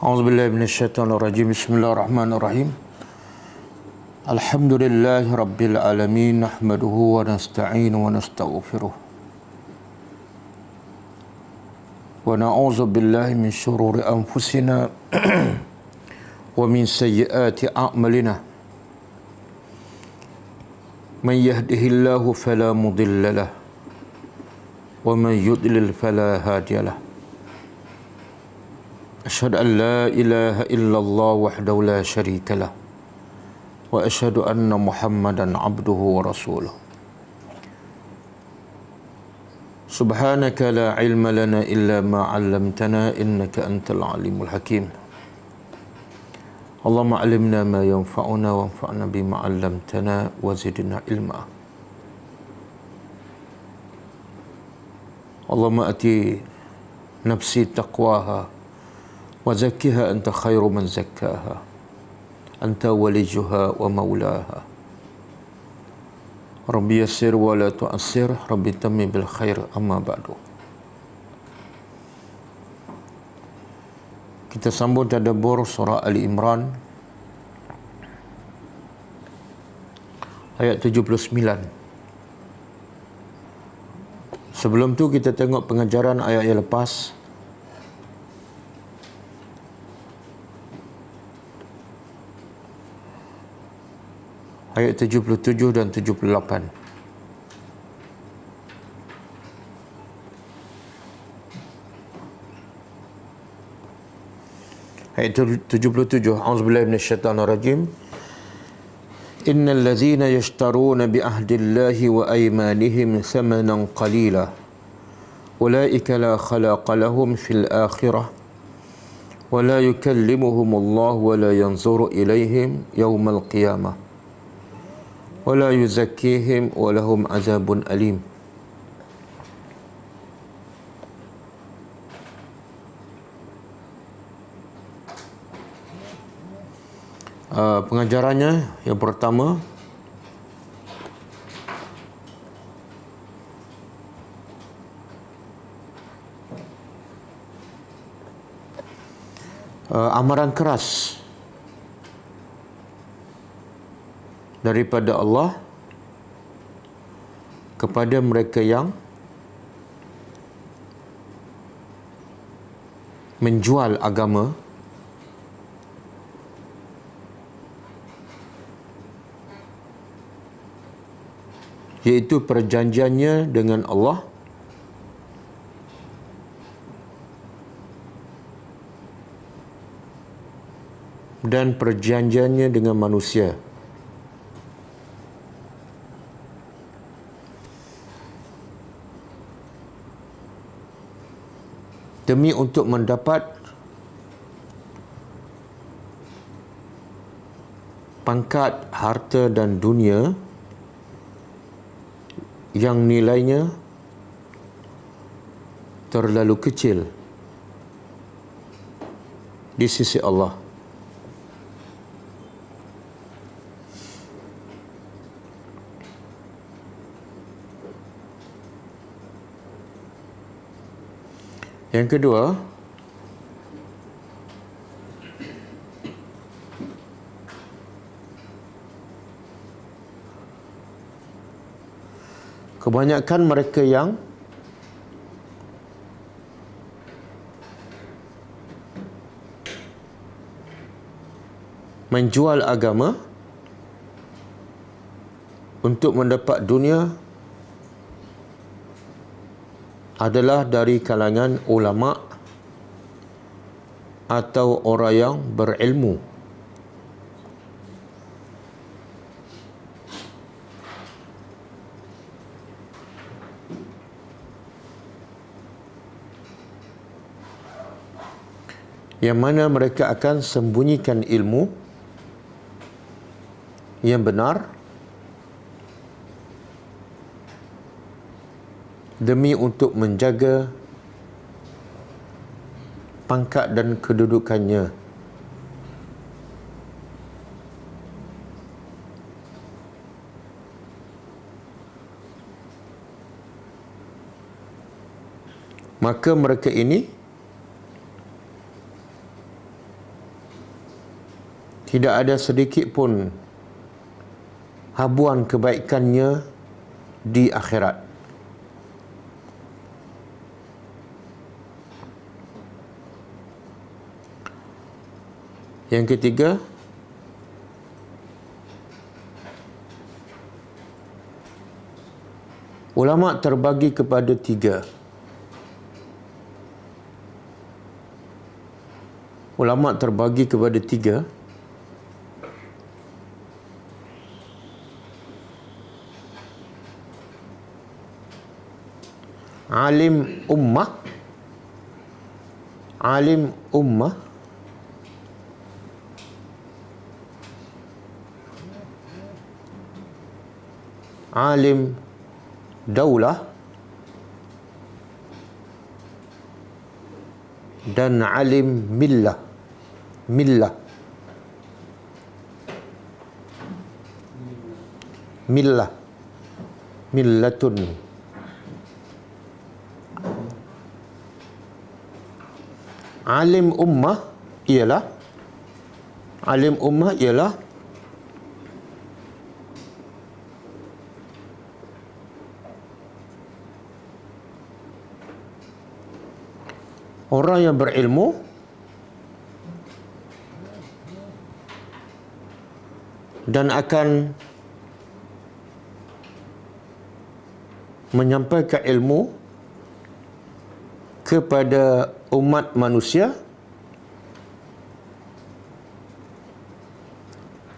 A'udzubillahi minasyaitonirrajim. Bismillahirrahmanirrahim. Alhamdulillahi rabbil alamin, nahmaduhu wa nasta'inu wa nastaghfiruh. Wa na'udzu billahi min syururi anfusina wa min sayyiati a'malina. Man yahdihillahu fala mudilla lah wa man yudlil fala hadiya lah. Asyhadu an la ilaha illallah wahdahu la syarika lah wa asyhadu anna Muhammadan abduhu wa rasuluh. Subhanaka la ilma lana illa ma 'allamtana innaka antal alimul hakim. Allahumma 'allimna ma yanfa'una wanfa'na bima 'allamtana wa zidna ilma. Allahumma ati nafsi taqwaha wa zakkiha anta khairu man zakkaha anta walijuha wa maulaha. Rabbi yassir wa la tu'assir, Rabbi tammi bil khair, amma ba'du. Kita sambung tadabbur surah Ali Imran ayat 79. Sebelum tu kita tengok pengajaran ayat yang lepas. Ayat 77 dan 78. Ayat 77. A'udzubillahi minasyaitonirrajim. Innal ladzina yashtaruna bi ahdillahi wa aymanihim thamanan qalila ulaika la khalaqa lahum fil akhirah wa la yukallimuhumullahu wa la yanzuru ilaihim yawmal qiyamah wala yuzakkihim walahum azabun alim. Pengajarannya yang pertama, amaran keras daripada Allah kepada mereka yang menjual agama iaitu perjanjiannya dengan Allah dan perjanjiannya dengan manusia. Demi untuk mendapat pangkat, harta dan dunia yang nilainya terlalu kecil di sisi Allah. Yang kedua, kebanyakan mereka yang menjual agama untuk mendapat dunia adalah dari kalangan ulama atau orang yang berilmu. Yang mana mereka akan sembunyikan ilmu yang benar demi untuk menjaga pangkat dan kedudukannya. Maka mereka ini tidak ada sedikit pun habuan kebaikannya di akhirat. Yang ketiga, ulama terbagi kepada tiga. Ulama terbagi kepada tiga. Alim ummah, alim ummah, alim daulah, dan alim millah. Millah, millah, millatun. Alim ummah ialah orang yang berilmu dan akan menyampaikan ilmu kepada umat manusia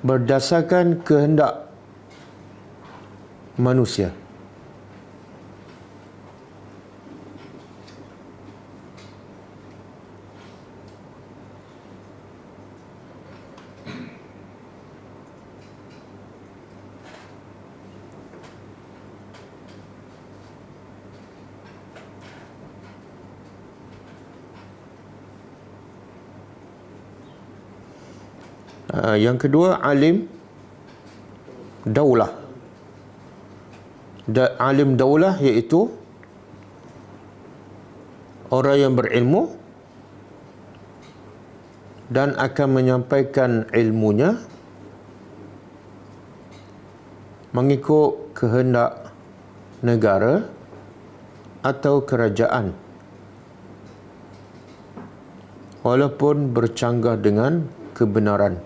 berdasarkan kehendak manusia. Yang kedua, alim daulah. Alim daulah iaitu orang yang berilmu dan akan menyampaikan ilmunya mengikut kehendak negara atau kerajaan, walaupun bercanggah dengan kebenaran.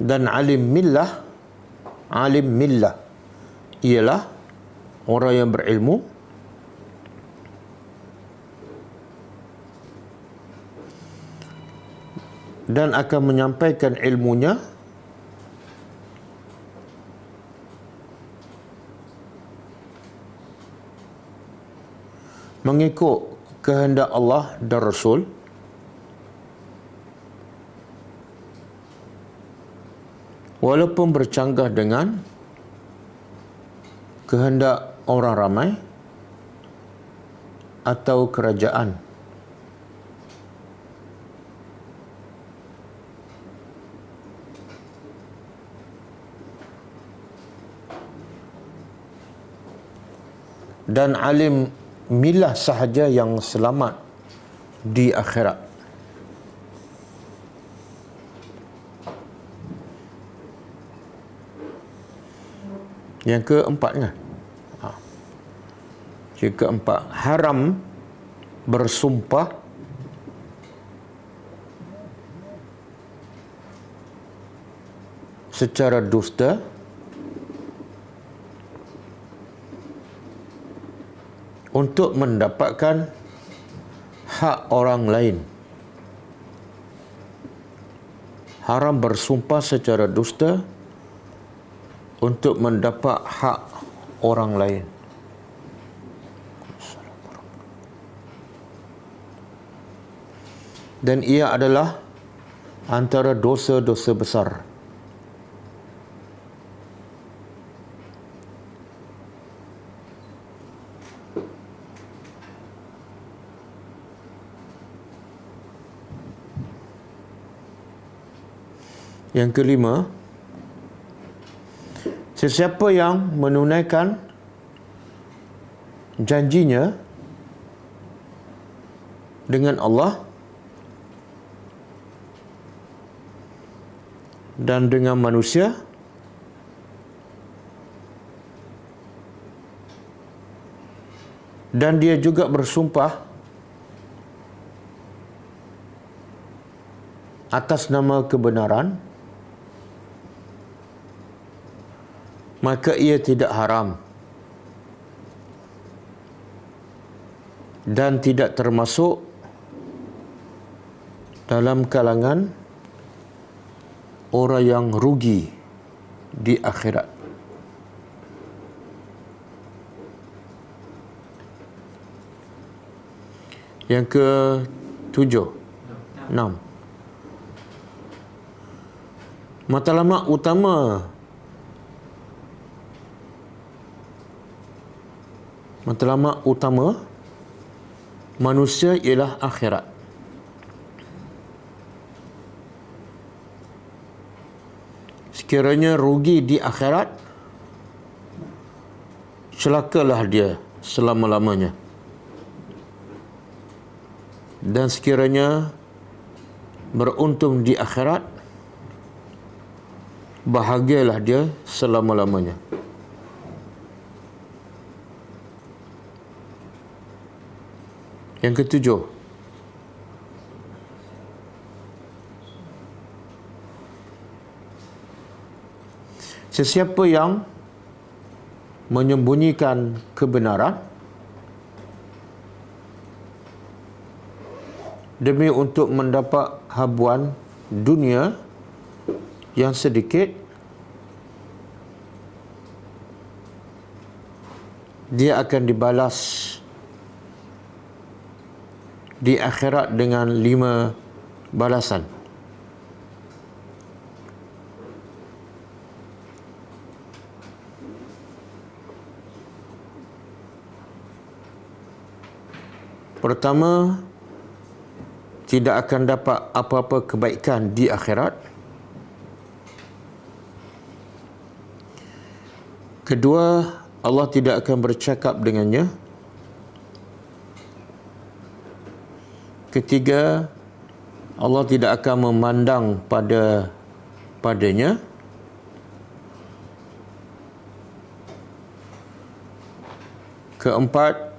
Dan alim millah ialah orang yang berilmu dan akan menyampaikan ilmunya mengikut kehendak Allah dan Rasul, walaupun bercanggah dengan kehendak orang ramai atau kerajaan. Dan alim millah sahaja yang selamat di akhirat. Yang keempatnya, yang keempat, haram bersumpah secara dusta untuk mendapatkan hak orang lain. Haram bersumpah secara dusta untuk mendapat hak orang lain. Dan ia adalah antara dosa-dosa besar. Yang kelima, sesiapa yang menunaikan janjinya dengan Allah dan dengan manusia, dan dia juga bersumpah atas nama kebenaran, maka ia tidak haram dan tidak termasuk dalam kalangan orang yang rugi di akhirat. Yang ke-7, 6. Matlamat utama manusia ialah akhirat. Sekiranya rugi di akhirat, celakalah dia selama-lamanya. Dan sekiranya beruntung di akhirat, bahagialah dia selama-lamanya. Yang ke-7, sesiapa yang menyembunyikan kebenaran demi untuk mendapat habuan dunia yang sedikit, dia akan dibalas di akhirat dengan 5 balasan. Pertama, tidak akan dapat apa-apa kebaikan di akhirat. Kedua, Allah tidak akan bercakap dengannya. Ketiga, Allah tidak akan memandang padanya. Keempat,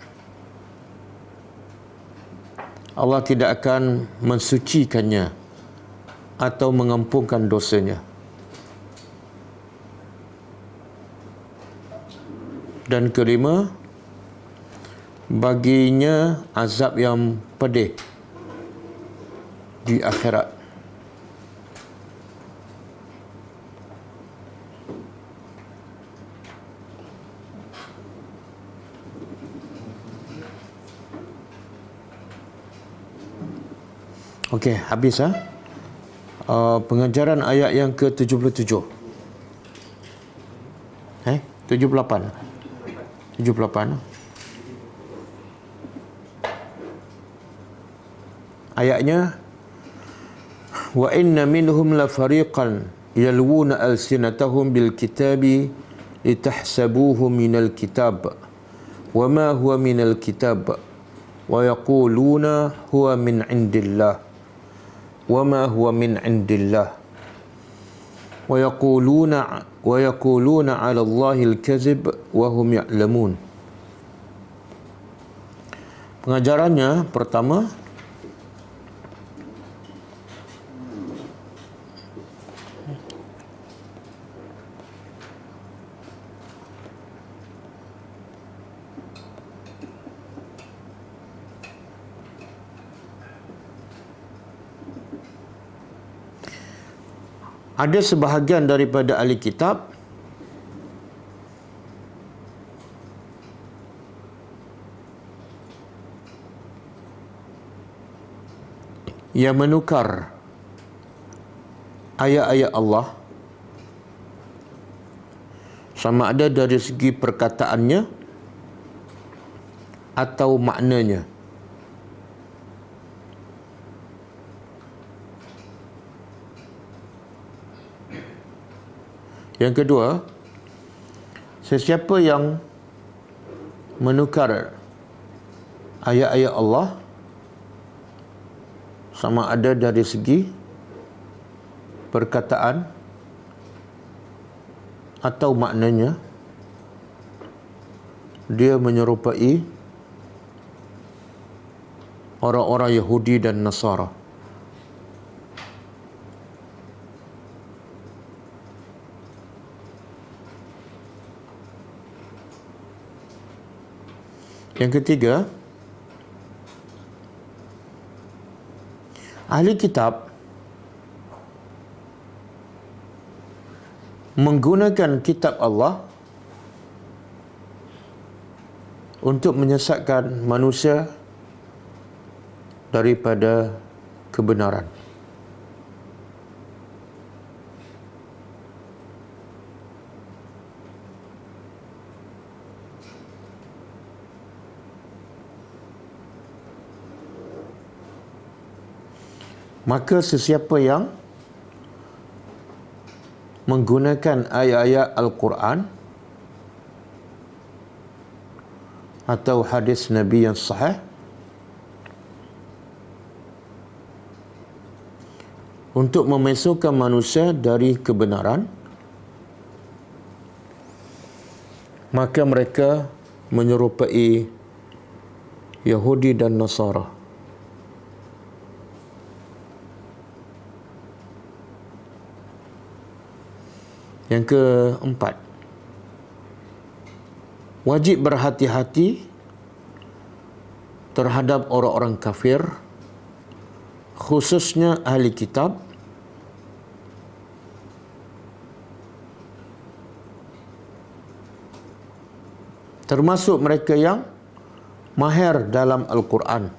Allah tidak akan mensucikannya atau mengampunkan dosanya. Dan kelima, baginya azab yang pedih di akhirat. Okey, habis pengajaran ayat yang ke-77. 78. 78. Ayatnya, wa inna minhum la fariqan yalwuna alsinatahum bil kitabi litahsabuhu minal kitab wa ma huwa minal kitab wa yaquluna huwa min indillah wa ma huwa min indillah wa yaquluna 'ala Allahil kadzib wa hum ya'lamun. Pengajarannya pertama, ada sebahagian daripada ahli kitab yang menukar ayat-ayat Allah, sama ada dari segi perkataannya atau maknanya. Yang kedua, sesiapa yang menukar ayat-ayat Allah sama ada dari segi perkataan atau maknanya dia menyerupai orang-orang Yahudi dan Nasara. Yang ketiga, ahli kitab menggunakan kitab Allah untuk menyesatkan manusia daripada kebenaran. Maka sesiapa yang menggunakan ayat-ayat Al-Quran atau hadis Nabi yang sahih untuk memasukkan manusia dari kebenaran, maka mereka menyerupai Yahudi dan Nasara. Yang keempat, wajib berhati-hati terhadap orang-orang kafir, khususnya ahli kitab, termasuk mereka yang mahir dalam Al-Quran.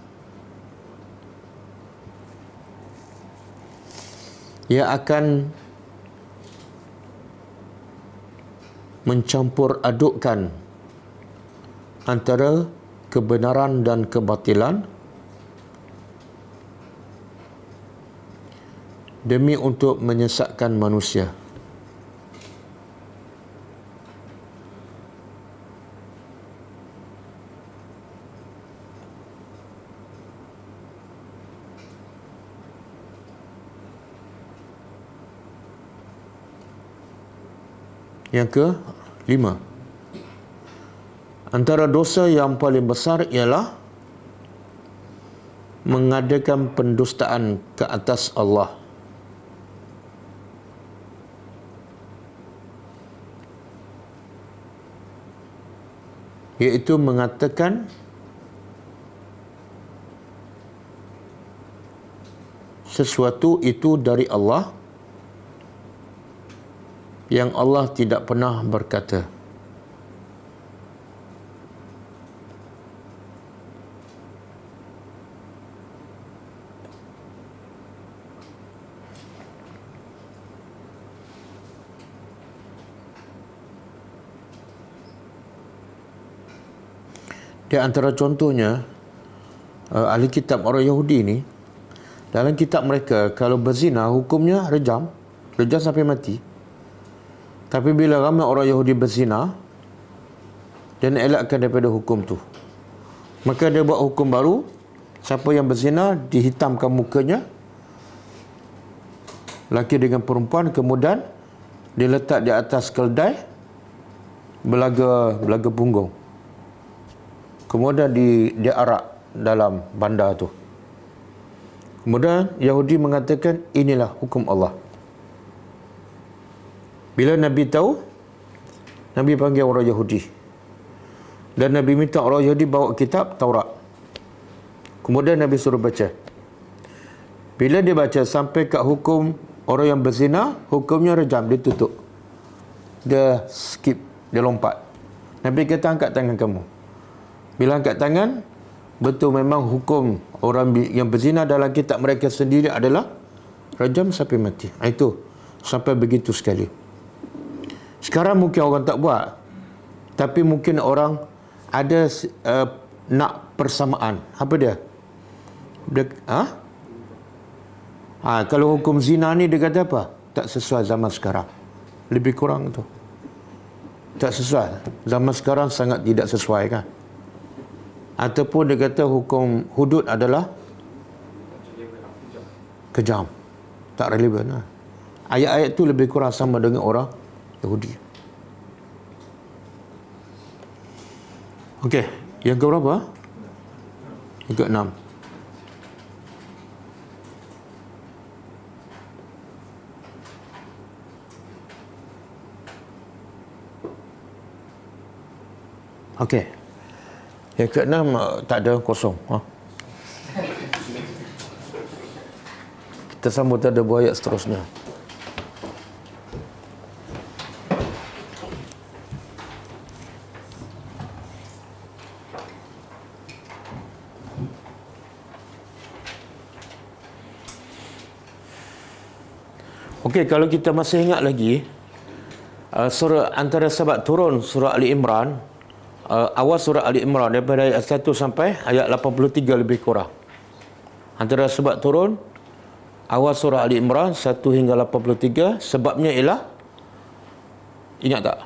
Ia akan mencampur adukkan antara kebenaran dan kebatilan demi untuk menyesatkan manusia. Yang kelima, antara dosa yang paling besar ialah mengadakan pendustaan ke atas Allah. Iaitu mengatakan sesuatu itu dari Allah yang Allah tidak pernah berkata. Di antara contohnya, ahli kitab orang Yahudi ni, dalam kitab mereka, kalau berzina, hukumnya rejam sampai mati. Tapi bila ramai orang Yahudi berzina dan elakkan daripada hukum tu, maka dia buat hukum baru. Siapa yang berzina, dihitamkan mukanya, laki dengan perempuan, kemudian diletak di atas keldai belaga punggung, kemudian diarak dalam bandar tu. Kemudian Yahudi mengatakan inilah hukum Allah. Bila Nabi tahu, Nabi panggil orang Yahudi. Dan Nabi minta orang Yahudi bawa kitab Taurat. Kemudian Nabi suruh baca. Bila dia baca sampai kat hukum orang yang berzina, hukumnya rejam, dia tutup. Dia skip, dia lompat. Nabi kata, angkat tangan kamu. Bila angkat tangan, betul memang hukum orang yang berzina dalam kitab mereka sendiri adalah rejam sampai mati. Itu sampai begitu sekali. Sekarang mungkin orang tak buat, tapi mungkin orang ada nak persamaan. Apa dia? Kalau hukum zina ni dia kata apa? Tak sesuai zaman sekarang. Lebih kurang tu. Tak sesuai. Zaman sekarang sangat tidak sesuai kan. Ataupun dia kata hukum hudud adalah kejam. Tak relevan lah. Ayat-ayat tu lebih kurang sama dengan orang Yahudi. Okey, yang ke berapa? Yang ke-6. Okey. Yang ke-6 tak ada, kosong. Kita sambut ada buah ayat seterusnya. Okey, kalau kita masih ingat lagi, surah antara sebab turun surah Ali Imran, awal surah Ali Imran daripada ayat 1 sampai ayat 83 lebih kurang. Antara sebab turun awal surah Ali Imran 1 hingga 83, sebabnya ialah, ingat tak?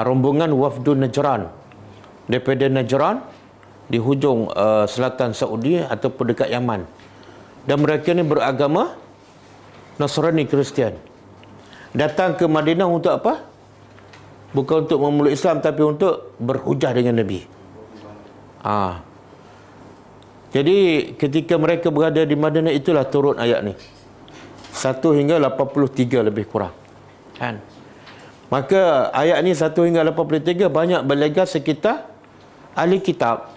Rombongan wafdu Najran daripada Najran di hujung selatan Saudi ataupun dekat Yaman. Dan mereka ni beragama Nasrani, Kristian. Datang ke Madinah untuk apa? Bukan untuk memeluk Islam, tapi untuk berhujah dengan Nabi. Jadi ketika mereka berada di Madinah, itulah turun ayat ni 1 hingga 83 lebih kurang, kan? Maka ayat ni 1 hingga 83 banyak berlegar sekitar ahli kitab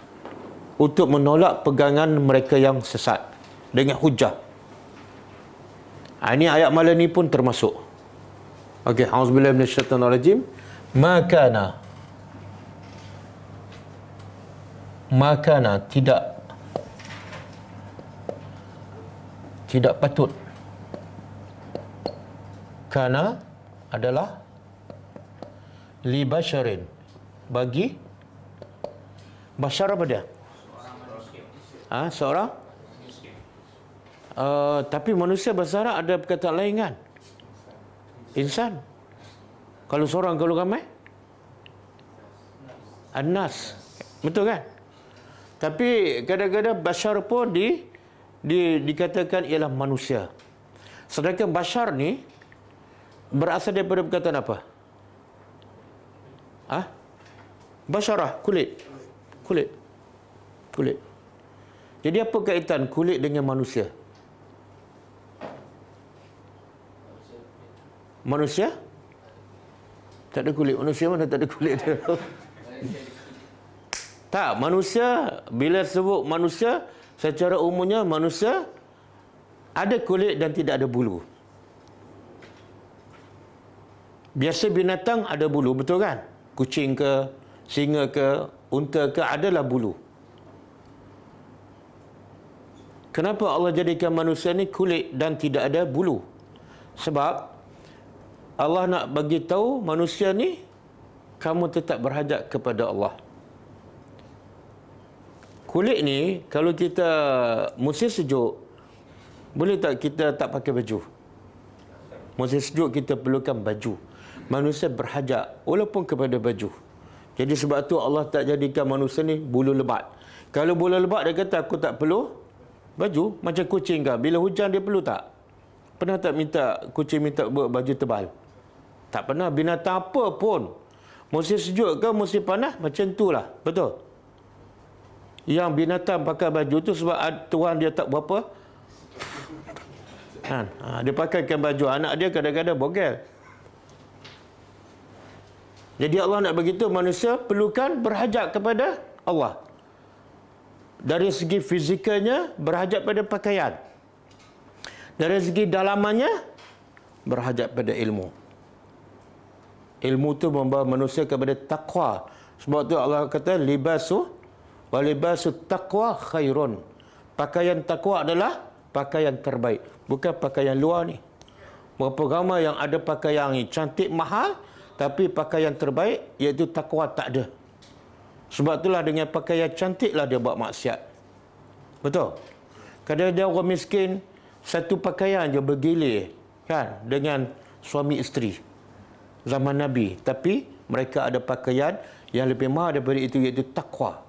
untuk menolak pegangan mereka yang sesat dengan hujah. Ini ayat malam ni pun termasuk. Okey, auzubillahi minasyaitanir rajim. Makana tidak patut. Kana adalah li basharin, bagi bashar apa dia? Seorang tapi manusia bahasa Arab ada perkataan lain kan? Insan. Kalau seorang, kalau ramai? An-nas. Betul kan? Tapi kadang-kadang bashar pun dikatakan ialah manusia. Sedangkan bashar ni berasal daripada perkataan apa? Basyarah, kulit. Jadi apa kaitan kulit dengan manusia? Manusia tak ada kulit. Manusia mana tak ada kulit dia? Tak, manusia, bila sebut manusia, secara umumnya manusia ada kulit dan tidak ada bulu. Biasa binatang ada bulu, betul kan? Kucing ke, singa ke, unta ke, adalah bulu. Kenapa Allah jadikan manusia ni kulit dan tidak ada bulu? Sebab Allah nak bagi tahu manusia ni, kamu tetap berhajat kepada Allah. Kulit ni, kalau kita musim sejuk, boleh tak kita tak pakai baju? Musim sejuk kita perlukan baju. Manusia berhajat walaupun kepada baju. Jadi sebab tu Allah tak jadikan manusia ni bulu lebat. Kalau bulu lebat, dia kata aku tak perlu baju. Macam kucing kan, bila hujan dia perlu tak? Pernah tak kucing minta buat baju tebal? Tak pernah. Binatang apa pun, musim sejuk ke musim panas, macam tu lah. Betul? Yang binatang pakai baju tu sebab tuan dia tak berapa. Dia pakaikan baju. Anak dia kadang-kadang bogel. Jadi Allah nak beritahu manusia perlukan berhajat kepada Allah. Dari segi fizikalnya berhajat pada pakaian. Dari segi dalamannya berhajat pada ilmu. Ilmu tu membawa manusia kepada taqwa. Sebab tu Allah kata libasu taqwa khairun. Pakaian taqwa adalah pakaian terbaik. Bukan pakaian luar ni. Berapa ramai yang ada pakaian ni cantik mahal, tapi pakaian terbaik iaitu taqwa tak ada. Sebab itulah dengan pakaian cantiklah dia buat maksiat. Betul? Kadang-kadang orang miskin satu pakaian je bergilir kan dengan suami isteri zaman Nabi, tapi mereka ada pakaian yang lebih mahal daripada itu, iaitu takwa.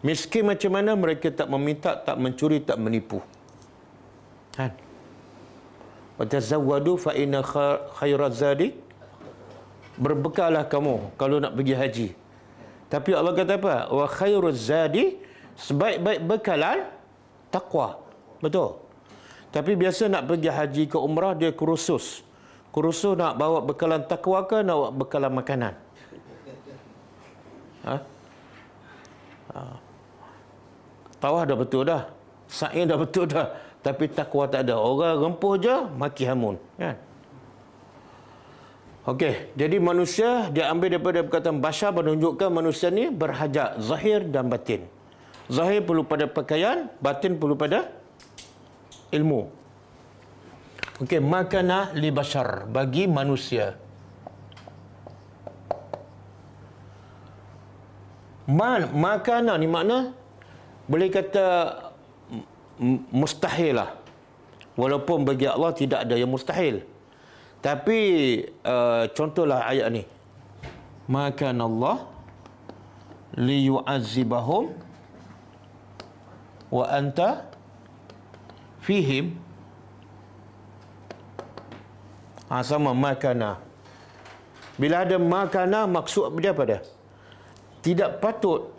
Miskin macam mana? Mereka tak meminta, tak mencuri, tak menipu. Kan? Wa tazawwadu fa inna khairaz zadi, berbekallah kamu kalau nak pergi haji. Tapi Allah kata apa? Wa khairuz zadi, sebaik-baik bekalan takwa. Betul. Tapi biasa nak pergi haji ke umrah, dia kursus. Kursus nak bawa bekalan takwa ke nak bawa bekalan makanan? Tawah dah betul dah, sa'i dah betul dah, tapi takwa tak ada. Orang rempuh je maki hamun, kan? Okey, jadi manusia dia ambil daripada perkataan basyar, menunjukkan manusia ni berhajat zahir dan batin. Zahir perlu pada pakaian, batin perlu pada ilmu. Okey, makana li bashar, bagi manusia. Makana ni makna boleh kata mustahil lah. Walaupun bagi Allah tidak ada yang mustahil. Tapi contohlah ayat ni. Makana Allah li yu'azzibahum wa anta fihim. Sama makana. Bila ada makana, maksud dia apa dia? Tidak patut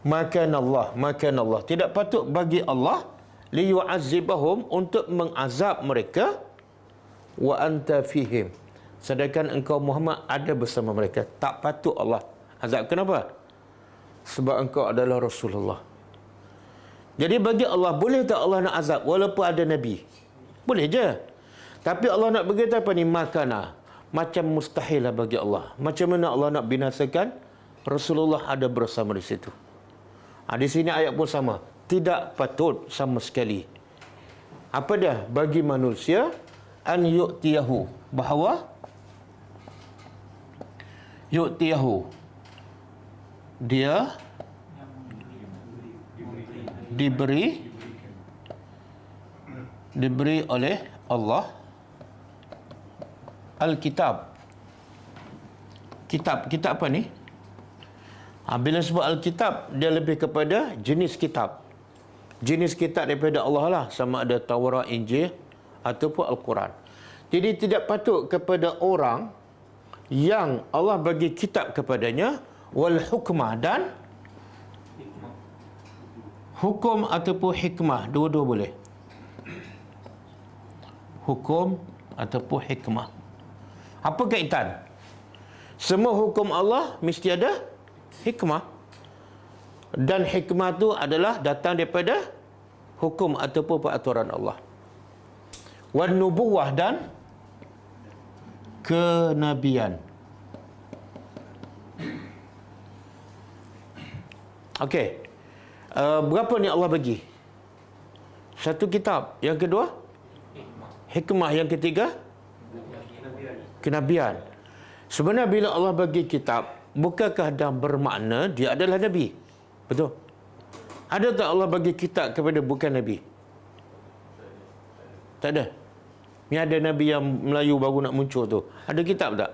makan Allah. Tidak patut bagi Allah liyu'azzibahum, untuk mengazab mereka, wa anta fihim, sedangkan engkau Muhammad ada bersama mereka. Tak patut Allah azab. Kenapa? Sebab engkau adalah Rasulullah. Jadi bagi Allah, boleh tak Allah nak azab walaupun ada Nabi? Boleh je. Tapi Allah nak berkata apa ni? Makana. Macam mustahil lah bagi Allah. Macam mana Allah nak binasakan? Rasulullah ada bersama di situ. Di sini ayat pun sama. Tidak patut sama sekali. Apa dia? Bagi manusia an yu'tiyahu, bahawa yu'tiyahu, dia diberi oleh Allah Alkitab. Kitab apa ni? Bila sebut Alkitab, dia lebih kepada jenis kitab. Jenis kitab daripada Allah lah, sama ada Taurat, Injil ataupun Al-Quran. Jadi tidak patut kepada orang yang Allah bagi kitab kepadanya, wal hukmah, dan hukum ataupun hikmah, dua-dua boleh. Hukum ataupun hikmah. Apa kaitan? Semua hukum Allah mesti ada hikmah. Dan hikmah tu adalah datang daripada hukum ataupun peraturan Allah. Wan nubuwah, dan kenabian. Okey. Berapa ni Allah bagi? Satu kitab. Yang kedua? Hikmah. Yang ketiga? Kenabian. Sebenarnya bila Allah bagi kitab, bukankah dah bermakna dia adalah Nabi? Betul? Ada tak Allah bagi kitab kepada bukan Nabi? Tak ada. Ni ada Nabi yang Melayu baru nak muncul tu. Ada kitab tak?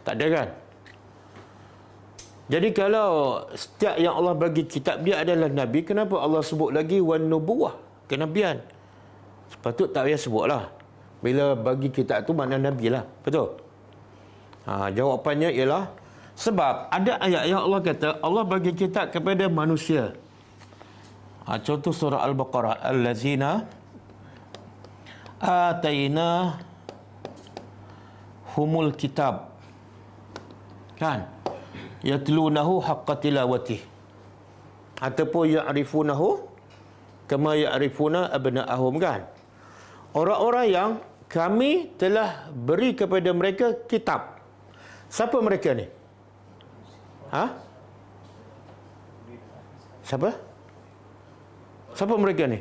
Tak ada kan? Jadi kalau setiap yang Allah bagi kitab dia adalah Nabi, kenapa Allah sebut lagi wan nubuwah, kenabian? Sepatut tak payah sebut lah. Bila bagi kitab tu makna Nabi lah. Betul? Jawapannya ialah sebab ada ayat yang Allah kata Allah bagi kitab kepada manusia. Contoh surah Al-Baqarah, allazina ataina humul kitab, kan? Yatlunahu haqqa tilawatih, ataupun ya'rifunahu kama ya'rifuna abna'ahum, kan? Orang-orang yang kami telah beri kepada mereka kitab. Siapa mereka ni? Siapa mereka ni?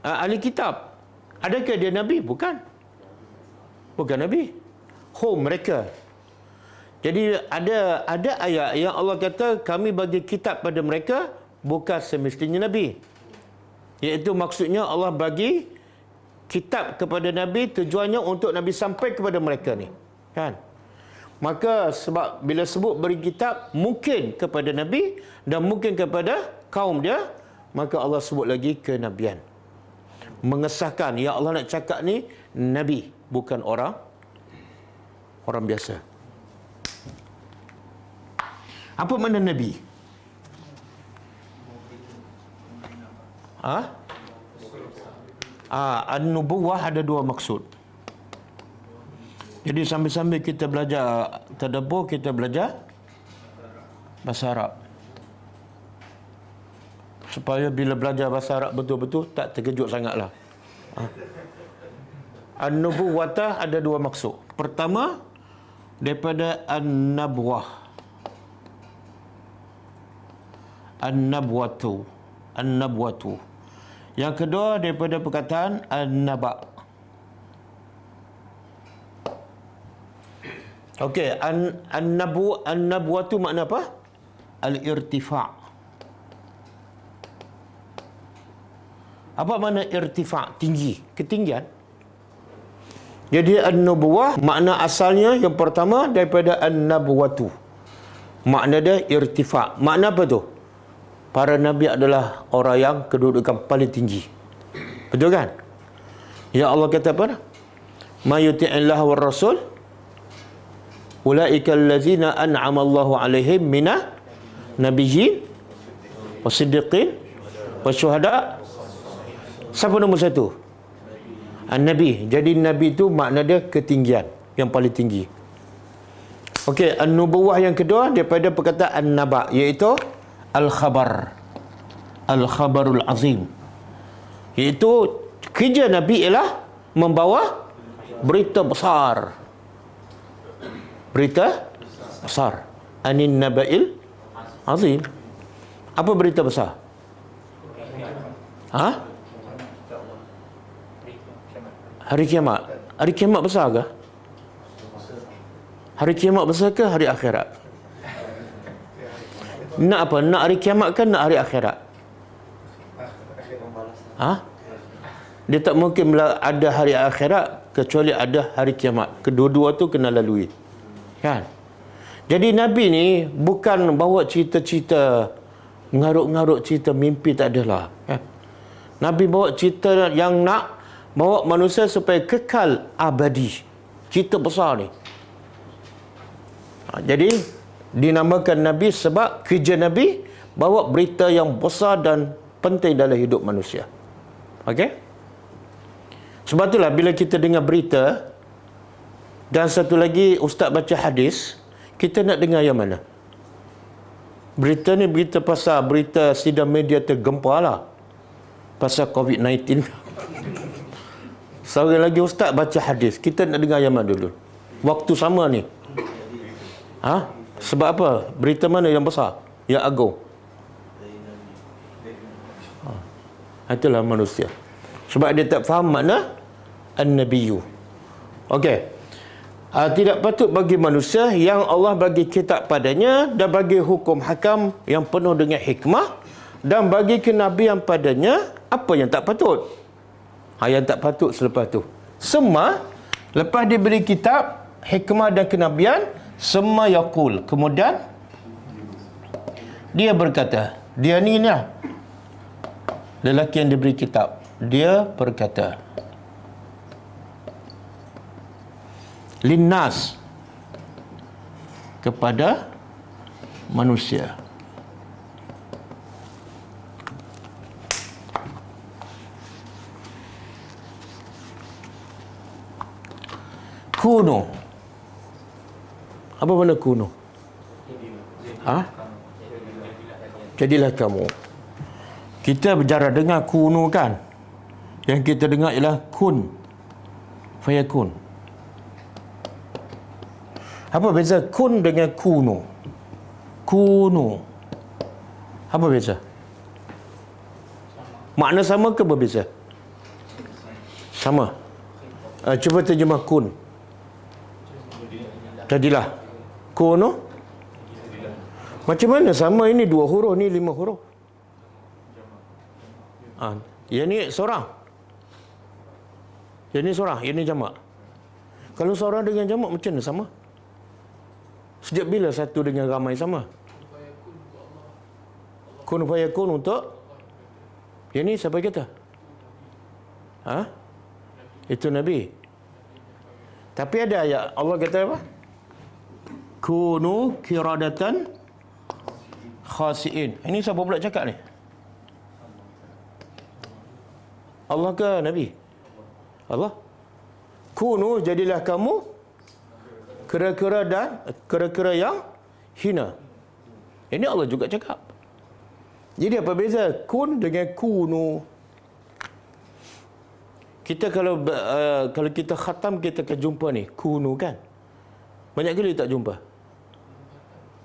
Ahli kitab. Adakah dia Nabi? Bukan Nabi. Mereka. Jadi ada ayat yang Allah kata kami bagi kitab pada mereka, bukan semestinya Nabi. Iaitu maksudnya Allah bagi kitab kepada Nabi, tujuannya untuk Nabi sampai kepada mereka ni, kan? Maka sebab bila sebut beri kitab, mungkin kepada Nabi dan mungkin kepada kaum dia, maka Allah sebut lagi kenabian. Mengesahkan, ya Allah nak cakap ni Nabi, bukan orang biasa. Apa makna Nabi? An-nubuwah ada dua maksud. Jadi sambil-sambil kita belajar tadabbur, kita belajar bahasa Arab. Supaya bila belajar bahasa Arab betul-betul tak terkejut sangatlah. An-nubuwatah ada dua maksud. Pertama, daripada an-nabwah. An-nabwatu. Yang kedua daripada perkataan an-naba. Okey, an-nabwatu makna apa? Al-irtifa'. Apa makna irtifa'? Tinggi, ketinggian. Jadi an-nubuwah makna asalnya yang pertama daripada an-nabwatu. Makna dia irtifa'. Makna apa tu? Para nabi adalah orang yang kedudukan paling tinggi. Betul kan? Ya Allah kata apa? Ma yuti'illah war rasul ulaika allazina an'ama Allahu alaihim minan nabiyyin wasiddiqin wasyuhada. Siapa nombor satu? An-Nabi. Jadi Nabi itu makna dia ketinggian, yang paling tinggi. Okey, an-nubuwah yang kedua daripada perkataan an-naba, iaitu al-khabar. Al-khabarul azim. Iaitu kerja Nabi ialah membawa berita besar. Berita besar. Anin naba'il azim. Apa berita besar? Hari kiamat. Hari kiamat besar ke? Hari kiamat besar ke hari akhirat? Nak apa? Nak hari kiamat kan nak hari akhirat? Dia tak mungkin ada hari akhirat kecuali ada hari kiamat. Kedua-dua tu kena lalui. Kan? Jadi Nabi ni bukan bawa cerita-cerita, ngarut-ngarut cerita mimpi, tak adalah. Kan? Nabi bawa cerita yang nak bawa manusia supaya kekal abadi. Cerita besar ni. Jadi dinamakan Nabi sebab kerja Nabi bawa berita yang besar dan penting dalam hidup manusia. Okey? Sebab itulah bila kita dengar berita dan satu lagi ustaz baca hadis, kita nak dengar yang mana? Berita ni berita pasal berita sidang media tergempar lah. Pasal COVID-19. Seorang lagi ustaz baca hadis, kita nak dengar yang mana dulu? Waktu sama ni. Sebab apa? Berita mana yang besar? Yang agung? Itulah manusia. Sebab dia tak faham makna an-nabiyyu. Okey. Tidak patut bagi manusia yang Allah bagi kitab padanya dan bagi hukum hakam yang penuh dengan hikmah dan bagi kenabian padanya apa yang tak patut. Yang tak patut selepas tu. Semua lepas diberi kitab, hikmah dan kenabian, semua yaqul. Kemudian dia berkata, dia ni lah lelaki yang diberi kitab. Dia berkata linnas, kepada manusia. Kunu. Apa makna kunu? Jadilah kamu. Kita berbicara dengan kunu kan? Yang kita dengar ialah kun fayakun. Apa beza kun dengan kunu? Kunu. Apa beza? Makna sama ke berbeza? Sama. Cuba terjemah kun. Jadilah. Kunu. Macam mana sama? Ini 2 huruf, ni 5 huruf. Yang ni seorang. Yang ni seorang, yang ni jamak. Kalau seorang dengan jamak macam mana sama? Sejak bila satu dengan ramai sama? Kun fayakun untuk yang ni siapa kata? Ha? Itu Nabi. Tapi ada ayat Allah kata apa? Kunu kiradatan khasiin. Ini siapa pula cakap ni? Allah ke Nabi? Allah. Kunu, jadilah kamu kera-kera dan kera-kera yang hina. Ini Allah juga cakap. Jadi apa beza kun dengan kunu? Kita kalau kita khatam, kita akan jumpa ni kunu kan. Banyak kali tak jumpa.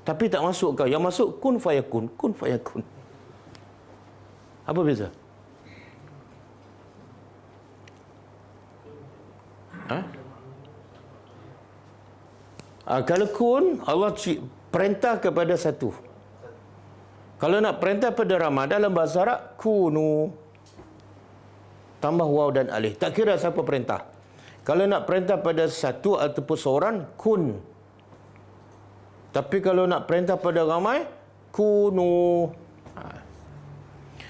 Tapi tak masuk kau. Yang masuk kun fayakun, kun fayakun. Apa beza? Ha? Kalau kun, Allah perintah kepada satu. Kalau nak perintah pada ramai, dalam bahasa Arab, kunu. Tambah waw dan alif. Tak kira siapa perintah. Kalau nak perintah pada satu ataupun seorang, kun. Tapi kalau nak perintah pada ramai, kunu.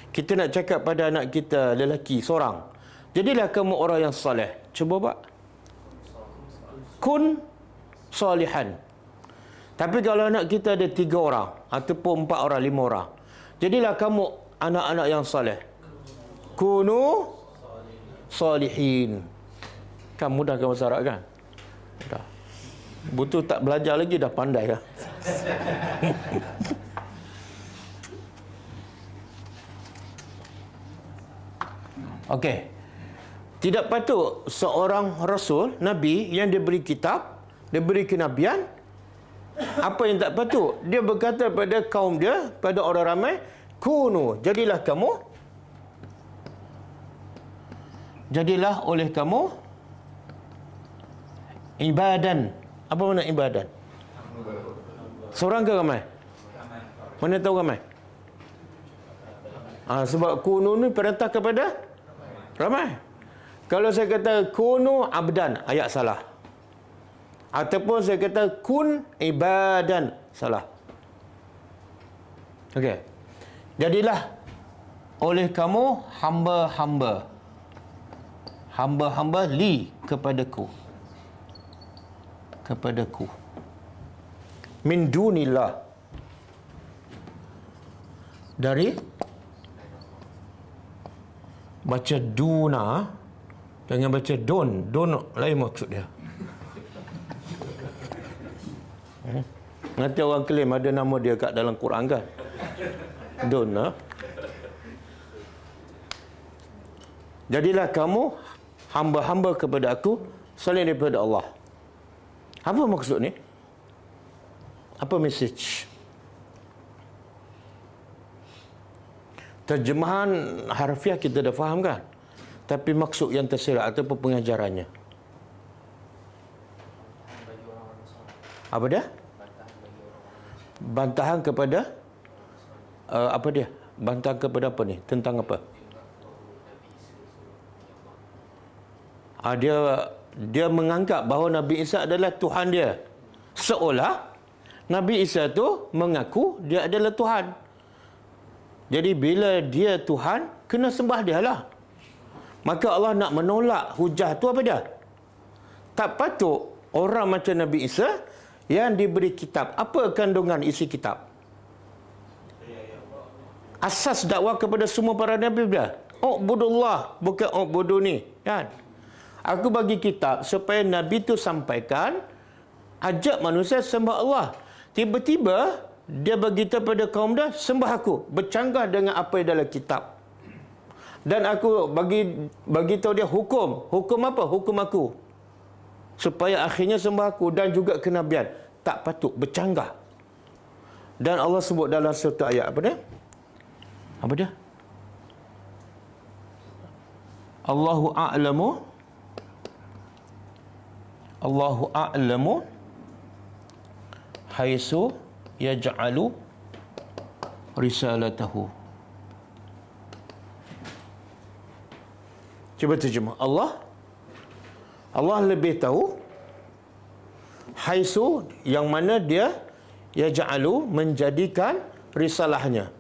Kita nak cakap pada anak kita, lelaki, seorang. Jadilah kamu orang yang saleh. Cuba buat. Kun salihan. Tapi kalau anak kita ada 3 orang, ataupun 4 orang, 5 orang, jadilah kamu anak-anak yang saleh. Kunu salihin. Kan mudah ke bahasa Arab kan? Dah. Butuh tak belajar lagi dah pandai kan? Okey. Tidak patut seorang rasul, nabi yang diberi kitab, diberi kenabian, apa yang tak patut? Dia berkata pada kaum dia, pada orang ramai, kunu, jadilah kamu, jadilah oleh kamu ibadan. Apa makna ibadan? Seorang ke ramai? Mana tahu ramai? Sebab kunu ni perintah kepada ramai. Kalau saya kata kunu abdan, ayat salah. Ataupun saya kata kun ibadan, salah. Okey. Jadilah oleh kamu hamba-hamba. Hamba-hamba li kepadaku. Kepadaku. Min dunillah. Dari baca duna, jangan baca don. Don lain maksud dia. Nanti orang klaim ada nama dia kat dalam Quran kan? Don. Jadilah kamu hamba-hamba kepada aku selain daripada Allah. Apa maksud ni? Apa message? Terjemahan harfiah kita dah faham kan? Tapi maksud yang tersirat ataupun pengajarannya. Apa dia? Bantahan kepada apa dia? Bantahan kepada apa ni? Tentang apa? Dia menganggap bahawa Nabi Isa adalah Tuhan dia. Seolah Nabi Isa tu mengaku dia adalah Tuhan. Jadi bila dia Tuhan, kena sembah dia lah. Maka Allah nak menolak hujah tu apa dia? Tak patut orang macam Nabi Isa yang diberi kitab. Apa kandungan isi kitab? Asas dakwah kepada semua para Nabi dia. U'budullah, bukan u'buduni. Kan? Aku bagi kitab supaya Nabi tu sampaikan, ajak manusia sembah Allah. Tiba-tiba dia beritahu pada kaum dia, sembah aku, bercanggah dengan apa yang dalam kitab. Dan aku bagi tahu dia hukum. Hukum apa? Hukum aku. Supaya akhirnya sembah aku dan juga kenabian. Tak patut bercanggah. Dan Allah sebut dalam satu ayat apa dia? Apa dia? Allahu a'lamu haitsu yaj'alu risalatahu. Cuba terjemah. Allah lebih tahu Haisu, yang mana dia yaj'alu, menjadikan risalahnya.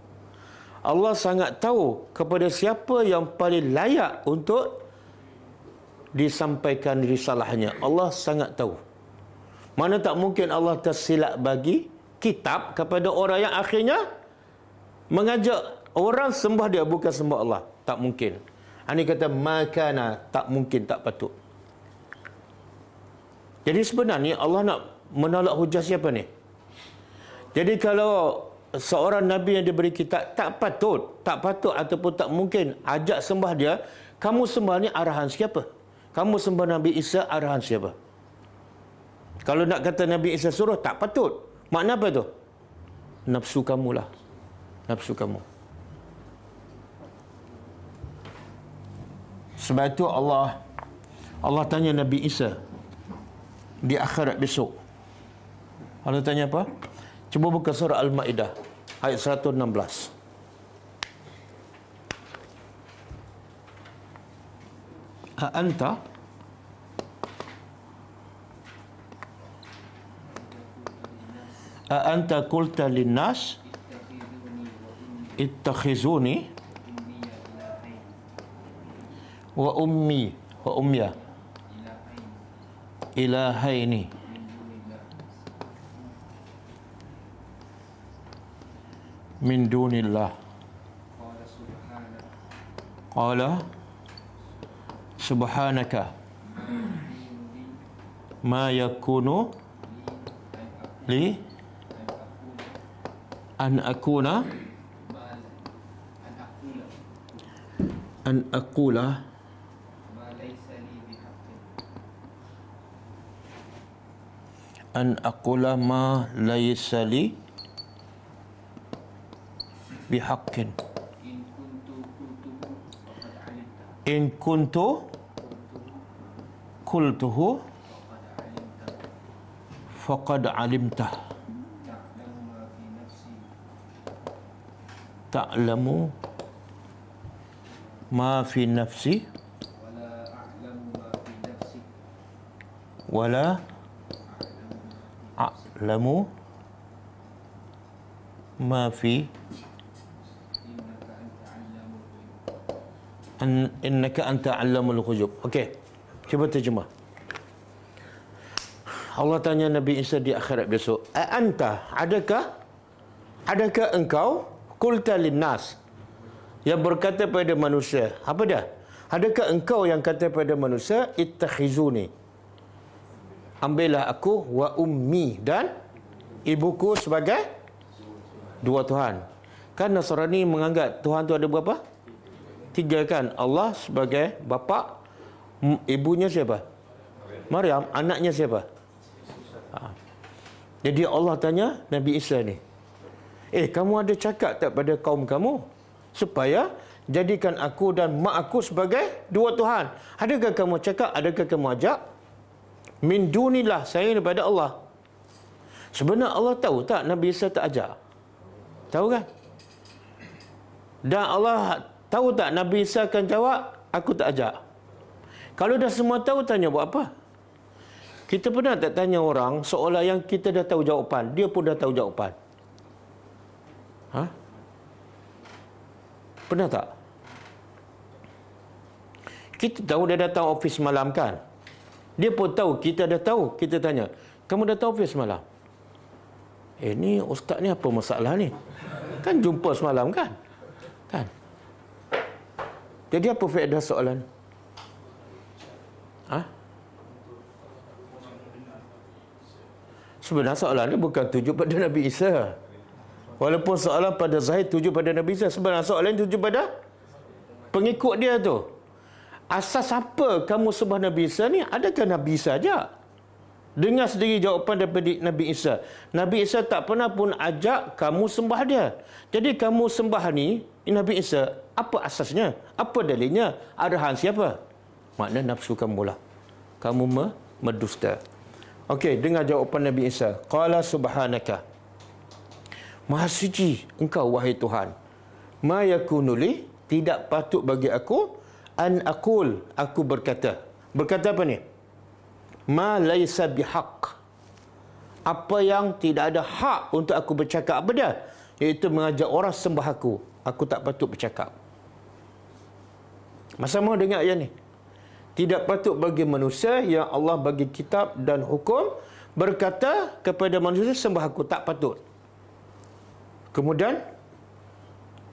Allah sangat tahu kepada siapa yang paling layak untuk disampaikan risalahnya. Allah sangat tahu. Mana tak mungkin Allah tersilap bagi kitab kepada orang yang akhirnya mengajak orang sembah dia, bukan sembah Allah. Tak mungkin. Ini kata makana, tak mungkin, tak patut. Jadi sebenarnya Allah nak menolak hujah siapa ni? Jadi kalau seorang Nabi yang diberi kitab, tak patut ataupun tak mungkin ajak sembah dia. Kamu sembah ni arahan siapa? Kamu sembah Nabi Isa, arahan siapa? Kalau nak kata Nabi Isa suruh, tak patut. Makna apa tu? Nafsu kamulah. Nafsu kamu. Sebab itu Allah tanya Nabi Isa di akhirat besok. Allah tanya apa? Cuba buka surah Al-Ma'idah ayat 116. A'anta qulta linnas ittakhizuni wa ummiya ilahaini min dunillah. Qala subhanaka ma yakunu li an aqula ma laysa li bihaqqin in kuntu qultuhu faqad alimtah ta'lamu ma fi nafsi wala a'lamu ma fi innaka anta 'allamul ghuyub. Okey, cuba terjemah. Allah tanya Nabi Isa di akhirat besok, anta, adakah engkau qulta linnas, yang berkata pada manusia, apa dia? Adakah engkau yang kata pada manusia, ittakhizuni, ambillah aku, wa ummi, dan ibuku sebagai dua Tuhan. Kan Nasrani menganggap Tuhan tu ada berapa? 3 kan? Allah sebagai bapa, ibunya siapa? Maryam. Anaknya siapa? Jadi Allah tanya Nabi Isa ni, kamu ada cakap tak pada kaum kamu supaya jadikan aku dan mak aku sebagai dua Tuhan? Adakah kamu cakap, adakah kamu ajak min dunillah, saya daripada Allah? Sebenarnya Allah tahu tak Nabi Isa tak ajak? Tahu kan? Dan Allah tahu tak Nabi Isa akan jawab, aku tak ajak. Kalau dah semua tahu, tanya buat apa? Kita pernah tak tanya orang seolah yang kita dah tahu jawapan, dia pun dah tahu jawapan? Pernah tak? Kita tahu dia datang ofis malam kan? Dia pun tahu, kita dah tahu. Kita tanya, kamu datang ofis malam? Ni ustaz ni apa masalah ni? Kan jumpa semalam kan? Kan? Jadi apa faedah soalan? Sebenarnya soalan ni bukan tuju pada Nabi Isa. Walaupun soalan pada zahir tuju pada Nabi Isa, sebenarnya soalan tuju pada pengikut dia tu. Asas apa kamu sembah Nabi Isa ni? Adakah Nabi Isa aja? Dengar sendiri jawapan daripada Nabi Isa. Nabi Isa tak pernah pun ajak kamu sembah dia. Jadi kamu sembah ni Nabi Isa, apa asasnya? Apa dalilnya? Arahan siapa? Makna nafsu kamu lah. Kamu mendusta. Okey, dengar jawapan Nabi Isa. Qala subhanaka, Maha suci engkau wahai Tuhan. Ma yakunu li, tidak patut bagi aku, an aku berkata. Berkata apa ni? Ma laisa bihaq. apa yang tidak ada hak untuk aku bercakap apa dia? Iaitu mengajak orang sembah aku. Aku tak patut bercakap. Sama dengan ayat ni. Tidak patut bagi manusia yang Allah bagi kitab dan hukum berkata kepada manusia sembah aku. Tak patut. Kemudian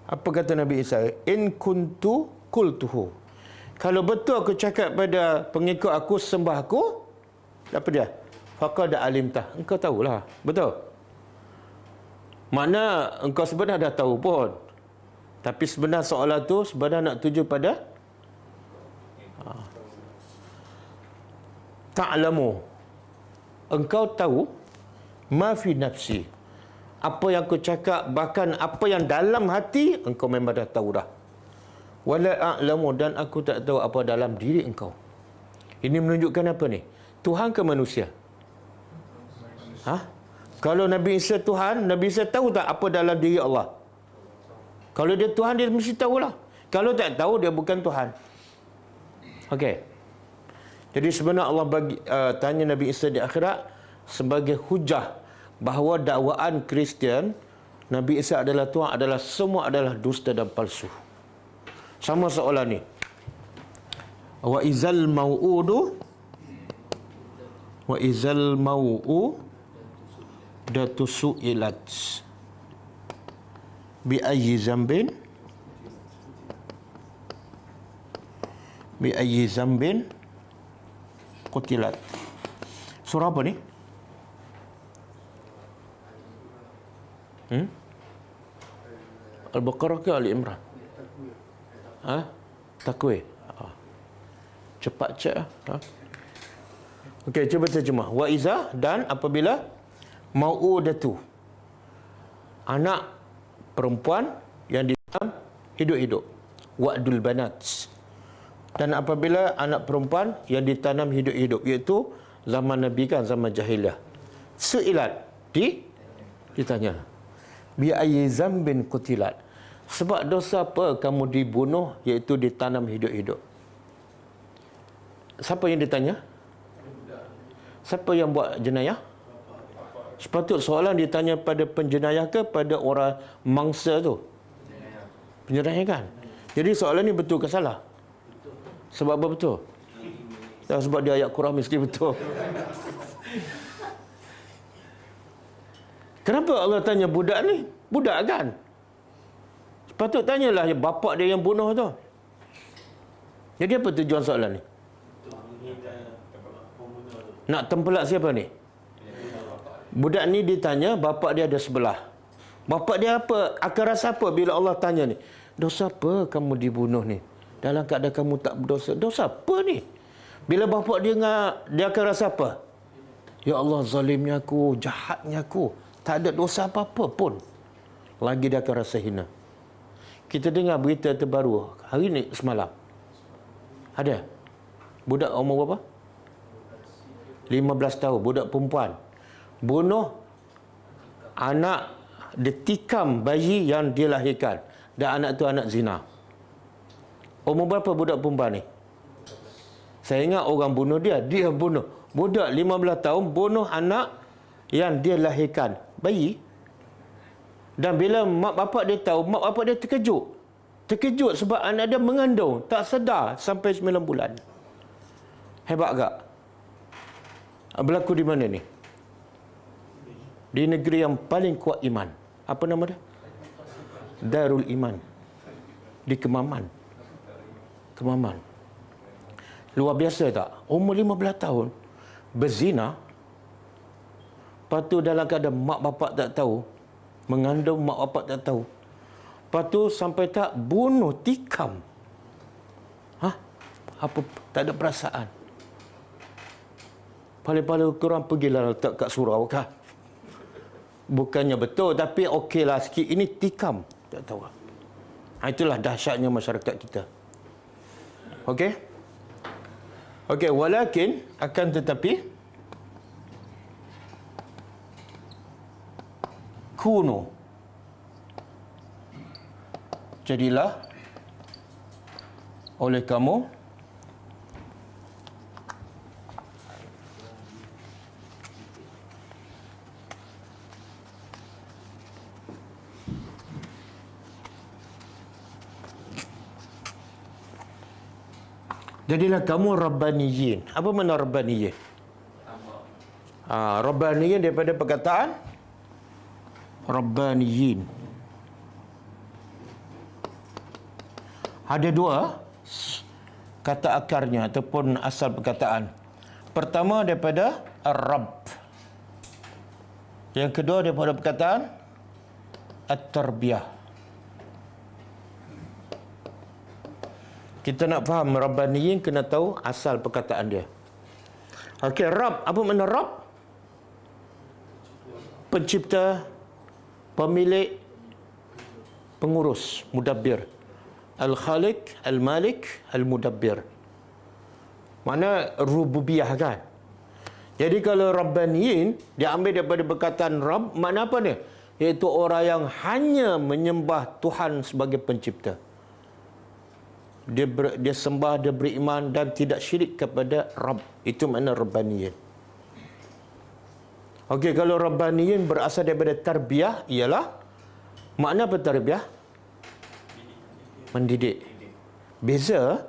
apa kata Nabi Isa? In kuntu qultuhu. Kalau betul aku cakap pada pengikut aku sembah aku, apa dia? Faqad alimtah. Engkau tahulah. Betul? Makna engkau sebenarnya dah tahu pun. Tapi sebenarnya soalan tu sebenarnya nak tuju pada ta'lamu. Engkau tahu ma fi nafsi. Apa yang aku cakap, bahkan apa yang dalam hati, engkau memang dah tahu dah. Wala a'lamu, dan aku tak tahu apa dalam diri engkau. Ini menunjukkan apa ni? Tuhan ke manusia? Kalau Nabi Isa Tuhan, Nabi Isa tahu tak apa dalam diri Allah? Kalau dia Tuhan, dia mesti tahulah. Kalau tak tahu, dia bukan Tuhan. Okey. Jadi sebenarnya Allah bagi tanya Nabi Isa di akhirat sebagai hujah bahawa dakwaan Kristian Nabi Isa adalah Tuhan adalah semua adalah dusta dan palsu. Sama soalan ni. Wa izal mau'udatu su'ilat bi ayyi zambin qutilat. Surah apa ni? Al-Baqarah ke Ali Imran? Takwir. Cepat cek. Okey, cuba terjemah. Wa iza, dan apabila mau'udatu, anak perempuan yang ditanam hidup-hidup. Wa'dul banat. Dan apabila anak perempuan yang ditanam hidup-hidup, iaitu zaman Nabi kan, zaman jahiliah. Su'ilat, ditanya. Bi ayyi zambin qutilat. Sebab dosa apa kamu dibunuh, iaitu ditanam hidup-hidup? Siapa yang ditanya? Siapa yang buat jenayah? Sepatut soalan ditanya pada penjenayah ke pada orang mangsa tu? Penjenayah kan? Jadi soalan ni betul ke salah? Sebab apa betul? Sebab dia ayat Quran mesti betul. Kenapa Allah tanya budak ni? Budak kan? Sepatut tanyalah bapak dia yang bunuh tu. Jadi apa tujuan soalan ni? Nak tempelak siapa ni? Budak ni ditanya, bapak dia ada sebelah. Bapak dia apa? Akan rasa apa bila Allah tanya ni? Dosa apa kamu dibunuh ni? Dalam keadaan kamu tak berdosa. Dosa apa ni? Bila bapak dia akan rasa apa? Ya Allah, zalimnya aku, jahatnya aku. Tak ada dosa apa-apa pun. Lagi dia akan rasa hina. Kita dengar berita terbaru hari ni semalam. Ada budak umur berapa? 15 tahun, budak perempuan bunuh anak, dia tikam bayi yang dia lahirkan, dan anak tu anak zina. Umur berapa budak perempuan ni? Saya ingat orang bunuh dia bunuh budak 15 tahun, bunuh anak yang dia lahirkan, bayi. Dan bila mak bapak dia tahu, mak bapak dia terkejut sebab anak dia mengandung, tak sedar sampai 9 bulan. Hebat tak? Berlaku di mana ni? Di negeri yang paling kuat iman. Apa nama dia? Darul Iman. Di Kemaman. Luar biasa tak? Umur 15 tahun berzina. Lepas tu dalam keadaan mak bapak tak tahu, mengandung mak bapak tak tahu. Lepas tu sampai tak bunuh, tikam. Apa, tak ada perasaan. Paling-paling kurang pergilah letak kat surau kan. Bukannya betul, tapi okeylah sikit. Ini tikam. Tak tahu. Itulah dahsyatnya masyarakat kita. Okey? Okey, walakin, akan tetapi, kuno, jadilah oleh kamu Jadilah kamu rabbaniyin. Apa makna rabbaniyin? Rabbaniyin daripada perkataan rabbaniyin. Ada dua kata akarnya ataupun asal perkataan. Pertama daripada Ar-Rabb. Yang kedua daripada perkataan At-Tarbiyah. Kita nak faham Rabbaniyin, kena tahu asal perkataan dia. Okey, Rabb. Apa makna Rabb? Pencipta, pemilik, pengurus, mudabbir. Al-Khaliq, Al-Malik, Al-Mudabbir. Mana rububiyah kan? Jadi kalau Rabbaniyin diambil daripada perkataan Rabb, makna apa ni? Iaitu orang yang hanya menyembah Tuhan sebagai pencipta. Dia sembah, dia beriman dan tidak syirik kepada Rabb. Itu makna Rabbaniyin. Okey, kalau Rabbaniyin berasal daripada tarbiyah, ialah makna apa tarbiyah? Mendidik. Beza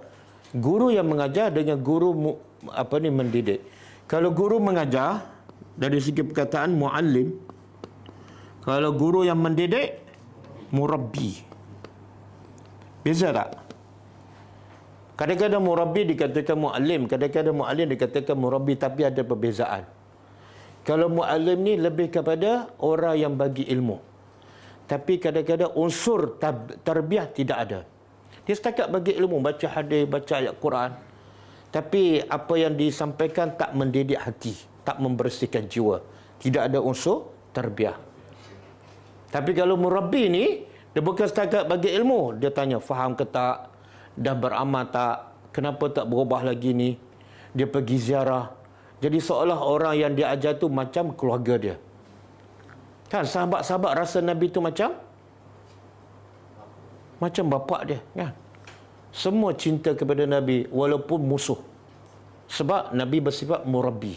guru yang mengajar dengan guru mendidik. Kalau guru mengajar dari segi perkataan muallim, kalau guru yang mendidik murabbi. Beza tak? Kadang-kadang murabbi dikatakan muallim, kadang-kadang muallim dikatakan murabbi, tapi ada perbezaan. Kalau muallim ni lebih kepada orang yang bagi ilmu. Tapi kadang-kadang unsur tarbiyah tidak ada. Dia setakat bagi ilmu, baca hadis, baca ayat Quran. Tapi apa yang disampaikan tak mendidik hati, tak membersihkan jiwa. Tidak ada unsur tarbiyah. Tapi kalau murabbi ni, dia bukan setakat bagi ilmu. Dia tanya, faham ke tak? Dah beramal tak? Kenapa tak berubah lagi ni? Dia pergi ziarah. Jadi seolah orang yang dia ajar tu macam keluarga dia. Kan sahabat-sahabat rasa Nabi tu macam bapak dia, kan? Semua cinta kepada Nabi walaupun musuh. Sebab Nabi bersifat murabbi.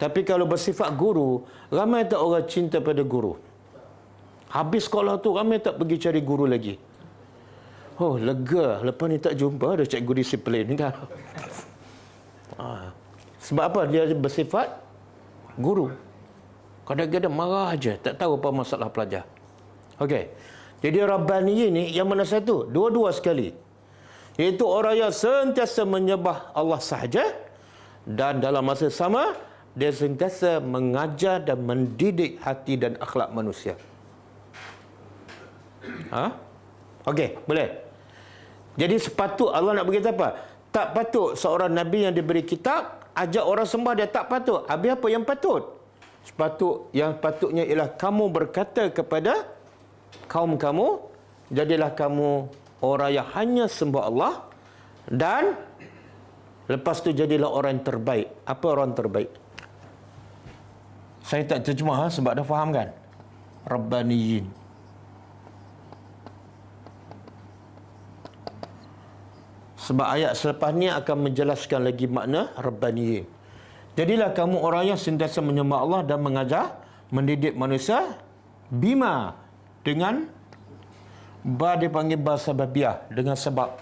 Tapi kalau bersifat guru, ramai tak orang cinta pada guru? Habis sekolah tu ramai tak pergi cari guru lagi? Oh, lega, lepas ni tak jumpa ada cikgu disiplin kan? Sebab apa? Dia bersifat guru. Kadang-kadang marah aja, tak tahu apa masalah pelajar. Okey. Jadi Rabbaniyin ni yang mana satu? Dua-dua sekali. Iaitu orang yang sentiasa menyembah Allah sahaja dan dalam masa sama dia sentiasa mengajar dan mendidik hati dan akhlak manusia. Okey, boleh. Jadi sepatut Allah nak beritahu apa? Tak patut seorang Nabi yang diberi kitab ajak orang sembah dia, tak patut. Habis apa yang patut? Yang patutnya ialah kamu berkata kepada kaum kamu, jadilah kamu orang yang hanya sembah Allah, dan lepas tu jadilah orang yang terbaik. Apa orang terbaik? Saya tak terjemah sebab dah faham kan? Rabbaniyin. Sebab ayat selepas ni akan menjelaskan lagi makna Rabbaniyin. Jadilah kamu orang yang sentiasa menyembah Allah dan mengajar, mendidik manusia bima, dengan dia panggil ba sababiyah, dengan sebab.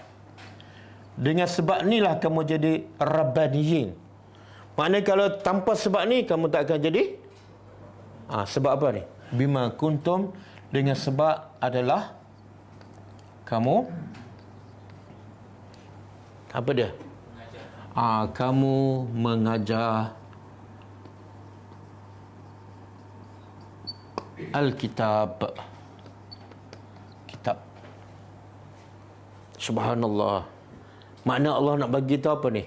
Dengan sebab inilah kamu jadi Rabbaniyin. Maknanya kalau tanpa sebab ni kamu tak akan jadi. Sebab apa ni? Bima kuntum, dengan sebab adalah kamu apa dia? Kamu mengajar Alkitab. Kitab. Subhanallah. Makna Allah nak bagi tahu apa ni?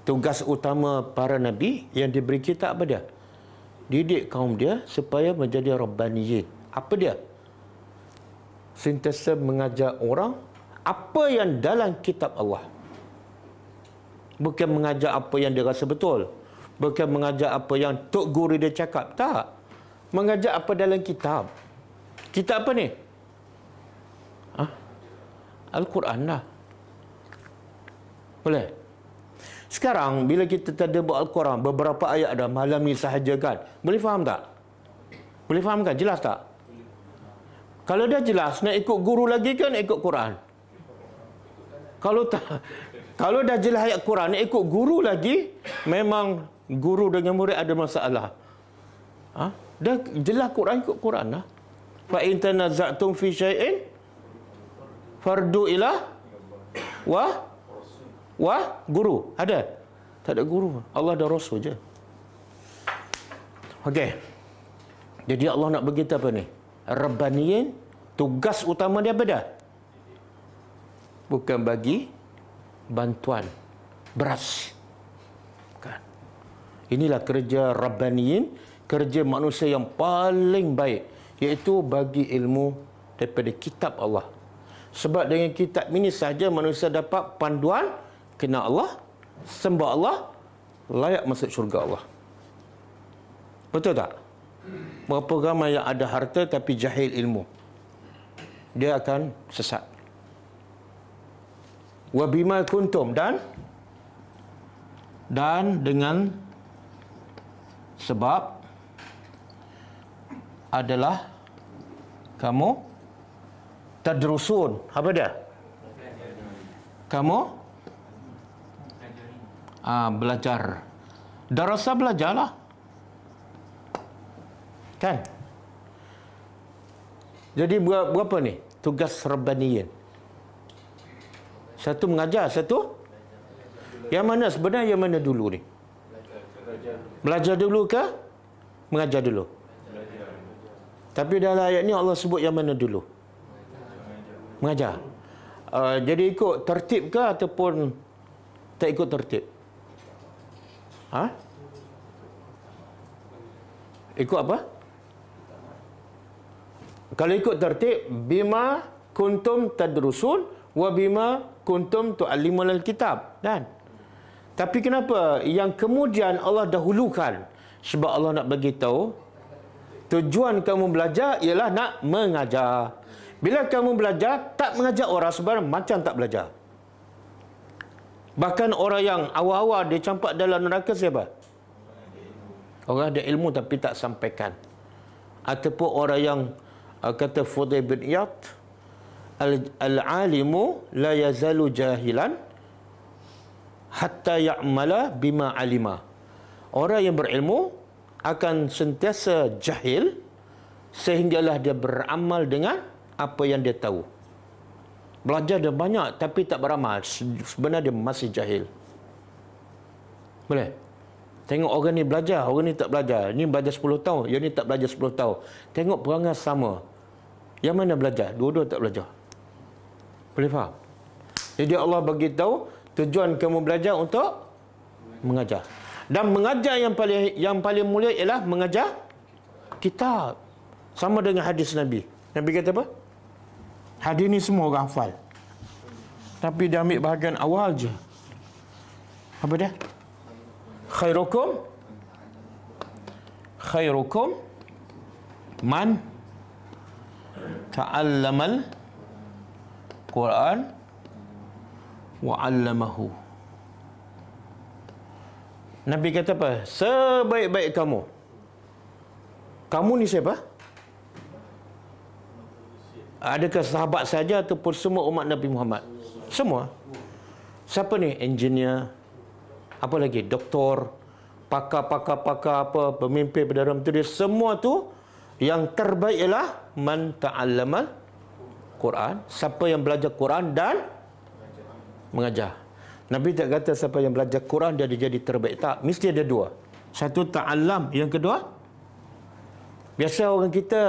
Tugas utama para Nabi yang diberi kitab apa dia? Didik kaum dia supaya menjadi Rabbaniyin. Apa dia? Sentiasa mengajar orang apa yang dalam kitab Allah. Bukan mengajar apa yang dia rasa betul. Bukan mengajar apa yang tok guru dia cakap. Tak. Mengajar apa dalam kitab. Kitab apa ni? Al-Quran lah. Boleh? Sekarang bila kita tadabbur Al-Quran, beberapa ayat dah malam ni sahaja kan. Boleh faham tak? Boleh faham kan? Jelas tak? Kalau dah jelas, nak ikut guru lagi kan ikut Quran? Kalau tak, Kalau dah jelas ayat Quran, ikut guru lagi, memang guru dengan murid ada masalah. Dah jelas Quran, ikut Quran lah. Fa in tanaza'tum fi syai'in fardu ila guru. Ada? Tak ada guru. Allah dan Rasul je. Okey. Jadi Allah nak bagi kita apa ni? Rabbaniyin, tugas utama dia apa dah? Bukan bagi bantuan beras. Bukan. Inilah kerja Rabbaniyin, kerja manusia yang paling baik, iaitu bagi ilmu daripada kitab Allah. Sebab dengan kitab ini sahaja manusia dapat panduan kenal Allah, sembah Allah, layak masuk syurga Allah. Betul tak? Berapa ramai yang ada harta tapi jahil ilmu, dia akan sesat. Wa bima kuntum, dan dengan sebab adalah kamu tadrusun. Apa dia? Kamu belajar. Darasa belajarlah. Kan? Jadi berapa ni tugas Rabbaniyin? Satu mengajar, satu yang mana sebenarnya, yang mana dulu ni? Belajar dulu ke mengajar dulu? Tapi dalam ayat ni Allah sebut yang mana dulu? Mengajar. Jadi ikut tertib ke ataupun tak ikut tertib? Ikut apa? Kalau ikut tertib, bima kuntum tadrusun wa bima kuntum tu'allimul kitab. Dan tapi kenapa yang kemudian Allah dahulukan? Sebab Allah nak bagi tahu tujuan kamu belajar ialah nak mengajar. Bila kamu belajar, tak mengajar orang sebarang, macam tak belajar. Bahkan orang yang awal-awal dia campak dalam neraka siapa? Orang ada ilmu tapi tak sampaikan. Ataupun orang yang kata Fudail bin Iyad, al-alimu la yazalu jahilan hatta ya'mala bima alima. Orang yang berilmu akan sentiasa jahil sehinggalah dia beramal dengan apa yang dia tahu. Belajar dia banyak tapi tak beramal, sebenarnya dia masih jahil. Boleh? Tengok orang ni belajar, orang ni tak belajar. Ni belajar 10 tahun, yang ni tak belajar 10 tahun. Tengok perangai sama. Yang mana belajar? Dua-dua tak belajar. Boleh faham? Jadi Allah bagi tahu tujuan kamu belajar untuk mengajar. Dan mengajar yang paling mulia ialah mengajar kitab. Sama dengan hadis Nabi. Nabi kata apa? Hadis ni semua orang hafal. Tapi dia ambil bahagian awal je. Apa dia? Khairukum man ta'allamal Quran wa 'allamahu. Nabi kata apa? Sebaik-baik kamu. Kamu ni siapa? Adakah sahabat saja ataupun semua umat Nabi Muhammad? Semua. Siapa ni? Engineer, apa lagi? Doktor, pakar apa, pemimpin Perdana Menteri, semua tu yang terbaik ialah man ta'allamal Quran, siapa yang belajar Quran dan mengajar. Nabi tak kata siapa yang belajar Quran dia jadi terbaik, tak, mesti ada dua. Satu ta'allam, yang kedua biasa orang kita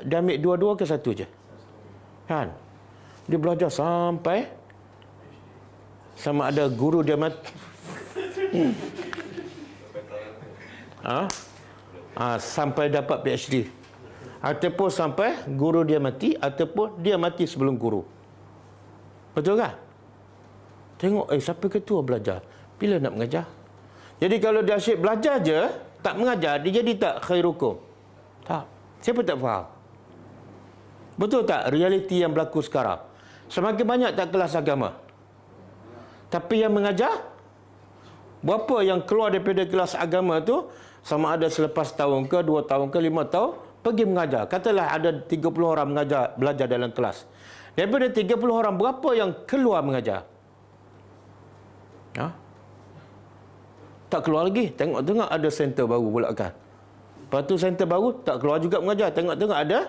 dia ambil dua-dua ke satu je, kan? Dia belajar sampai sama ada guru dia mati. Sampai dapat PhD, ataupun sampai guru dia mati, ataupun dia mati sebelum guru. Betul kan? Tengok, siapa ketua belajar, bila nak mengajar. Jadi kalau dia asyik belajar je, tak mengajar, dia jadi tak khairukum? Tak. Siapa tak faham? Betul tak realiti yang berlaku sekarang? Semakin banyak tak kelas agama, tapi yang mengajar, berapa yang keluar daripada kelas agama tu, sama ada selepas tahun ke, 2 tahun ke, 5 tahun, pergi mengajar. Katalah ada 30 orang belajar dalam kelas. Daripada 30 orang, berapa yang keluar mengajar? Ha? Tak keluar lagi. Tengok-tengok ada center baru pula kan. Lepas tu center baru tak keluar juga mengajar. Tengok-tengok ada.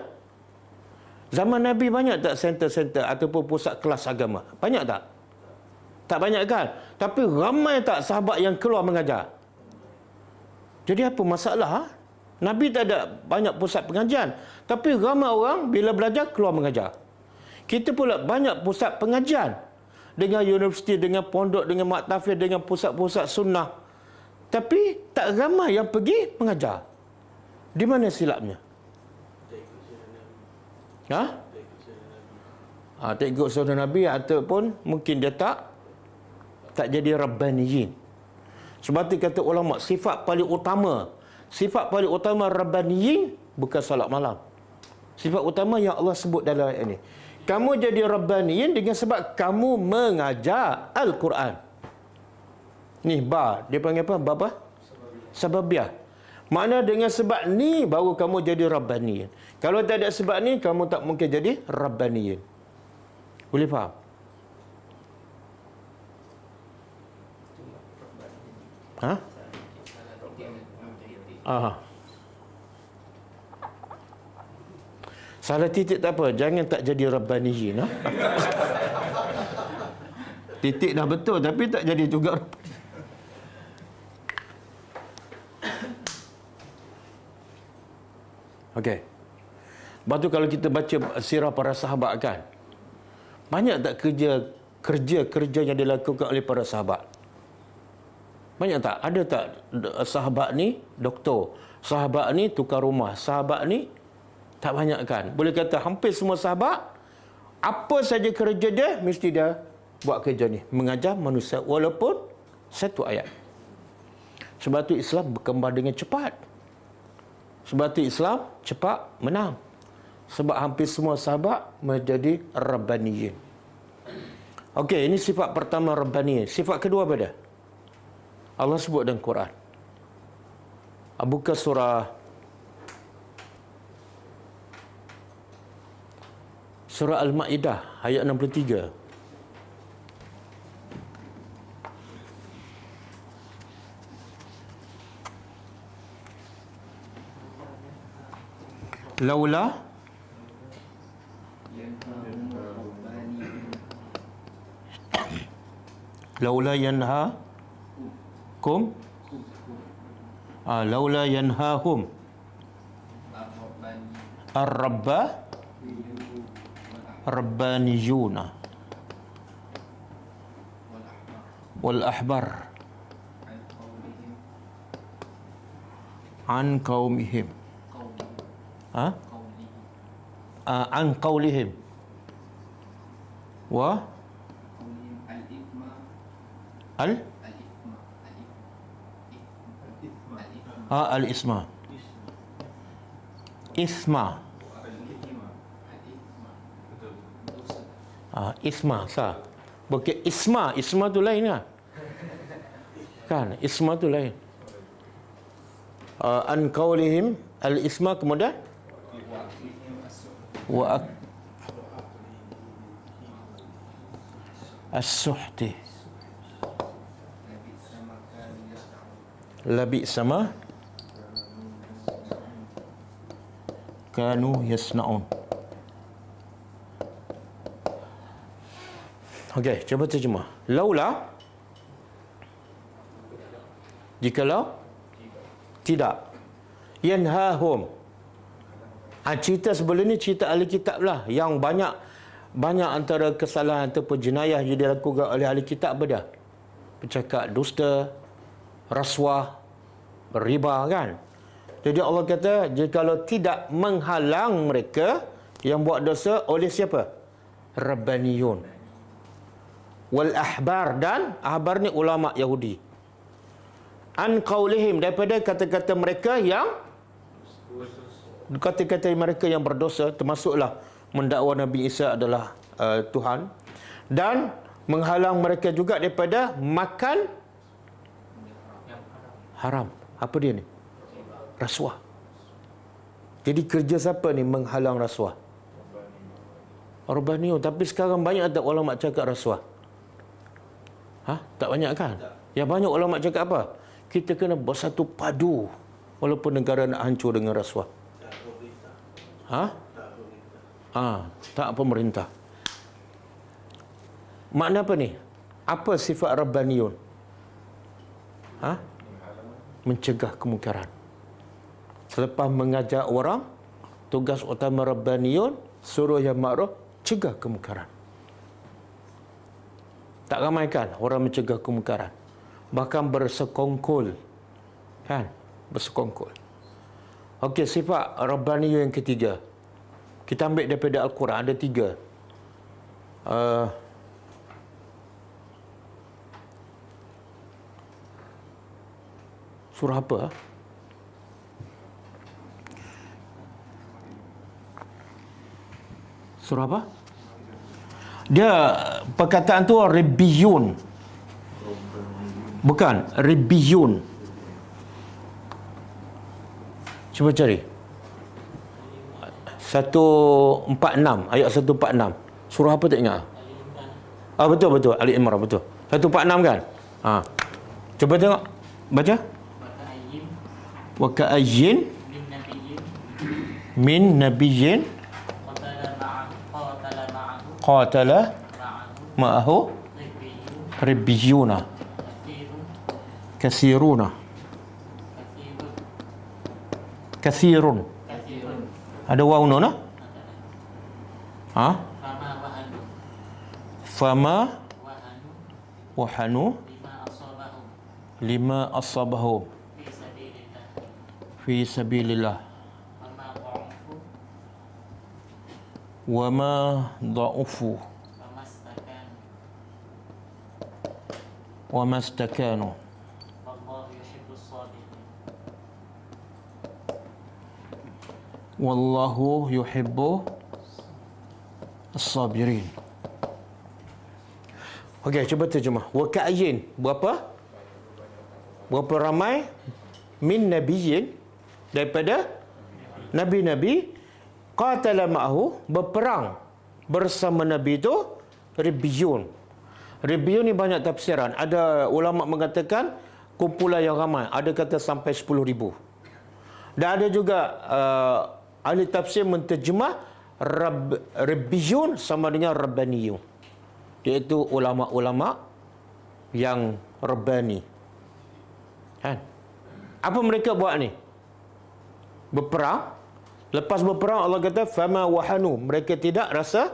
Zaman Nabi banyak tak center-center ataupun pusat kelas agama? Banyak tak? Tak banyak kan? Tapi ramai tak sahabat yang keluar mengajar? Jadi apa masalah? Ha? Nabi tak ada banyak pusat pengajian. Tapi ramai orang bila belajar keluar mengajar. Kita pula banyak pusat pengajian. Dengan universiti, dengan pondok, dengan maktafir, dengan pusat-pusat sunnah. Tapi tak ramai yang pergi mengajar. Di mana silapnya? Ha? Tak ikut sunnah Nabi ataupun mungkin dia tak jadi Rabbaniyin. Sebab tu kata ulama, sifat paling utama Rabbaniyin bukan salat malam. Sifat utama yang Allah sebut dalam ayat ini. Kamu jadi Rabbaniyin dengan sebab kamu mengajar Al-Quran. Ni dia panggil apa? Ba apa? Sababiah. Makna dengan sebab ni baru kamu jadi Rabbaniyin. Kalau tak ada sebab ni, kamu tak mungkin jadi Rabbaniyin. Boleh faham? Ha? Aha. Salah titik tak apa. Jangan tak jadi Rabbaniyin. Ha? Titik dah betul tapi tak jadi juga Rabbaniyin. Okey. Lepas tu kalau kita baca sirah para sahabat kan, banyak tak kerja yang dilakukan oleh para sahabat? Banyak tak? Ada tak sahabat ni doktor, sahabat ni tukar rumah, sahabat ni tak banyak kan? Boleh kata hampir semua sahabat, apa saja kerja dia, mesti dia buat kerja ni, mengajar manusia walaupun satu ayat. Sebab tu Islam berkembang dengan cepat. Sebab tu Islam cepat menang. Sebab hampir semua sahabat menjadi Rabbaniyin. Okey, ini sifat pertama Rabbaniyin. Sifat kedua apa dia? Allah sebut dalam Quran. Buka surah Al-Ma'idah ayat 63. Laula yanhakum laula yanhahum rabbaniyuna wal ahbar an qaumihim an qaulihim wa al-isma isma sah. Bukan isma tu lain lah. Kan isma tu lain. An qaulihim al-isma, kemudian wa as-suhti labi sama kanu yasnaun. Okey, cuba terjemah. Laula, jikalau tidak, yanhahum. Cerita sebelum ni cerita ahli kitab lah, yang banyak antara kesalahan ataupun jenayah yang dilakukan oleh ahli kitab apa dia? Bercakap dusta, rasuah, riba kan. Jadi Allah kata, jikalau tidak menghalang mereka yang buat dosa oleh siapa? Rabbaniyun wal ahbar, dan ahbar ni ulama Yahudi. An qaulihim, daripada kata-kata mereka yang berdosa, termasuklah mendakwa Nabi Isa adalah Tuhan, dan menghalang mereka juga daripada makan haram. Apa dia ni? Rasuah. Jadi kerja siapa ni menghalang rasuah? Rabbaniyun. Tapi sekarang banyak tak ulama cakap rasuah? Tak banyak kan? Yang banyak ulama cakap apa? Kita kena bersatu padu walaupun negara nak hancur dengan rasuah. Tak pemerintah. Makna apa ni? Apa sifat Rabbaniyun? Mencegah kemungkaran. Selepas mengajar orang, tugas utama Rabbaniyun, suruh yang ma'ruf, cegah kemungkaran. Tak ramai kan orang mencegah kemungkaran. Bahkan bersekongkol. Kan? Bersekongkol. Okey, sifat Rabbaniyun yang ketiga. Kita ambil daripada Al-Quran, ada 3. Surah apa? Surah apa? Dia perkataan tu Rabbiyun. Bukan, Rabbiyun. Cuba cari. 146, ayat 146. Surah apa tak ingat? Betul. Ali Imran, betul. 146 kan? Cuba tengok. Baca. Wa ka'ayyin min nabiyyin qatala ma'ahu ribbiyuna kathirun. Ada waw nun fama wahanu lima asabahum fi sabilillah wa ma dha'ufu wa mastakanu wallahu yuhibbu as-sabirin. Okey, cuba terjemah. Wa ka'ayyin, berapa ramai min nabiyyin, daripada nabi-nabi, qatala ma'ahu, berperang bersama nabi itu, ribbiyun. Ribbiyun ni banyak tafsiran. Ada ulama mengatakan kumpulan yang ramai, ada kata sampai 10,000. Dan ada juga ahli tafsir menterjemah Rabbiyun sama dengan Rabbaniyun, iaitu ulama-ulama yang Rabbani. Kan? Apa mereka buat ni? Berperang. Lepas berperang Allah kata fama wahanu, mereka tidak rasa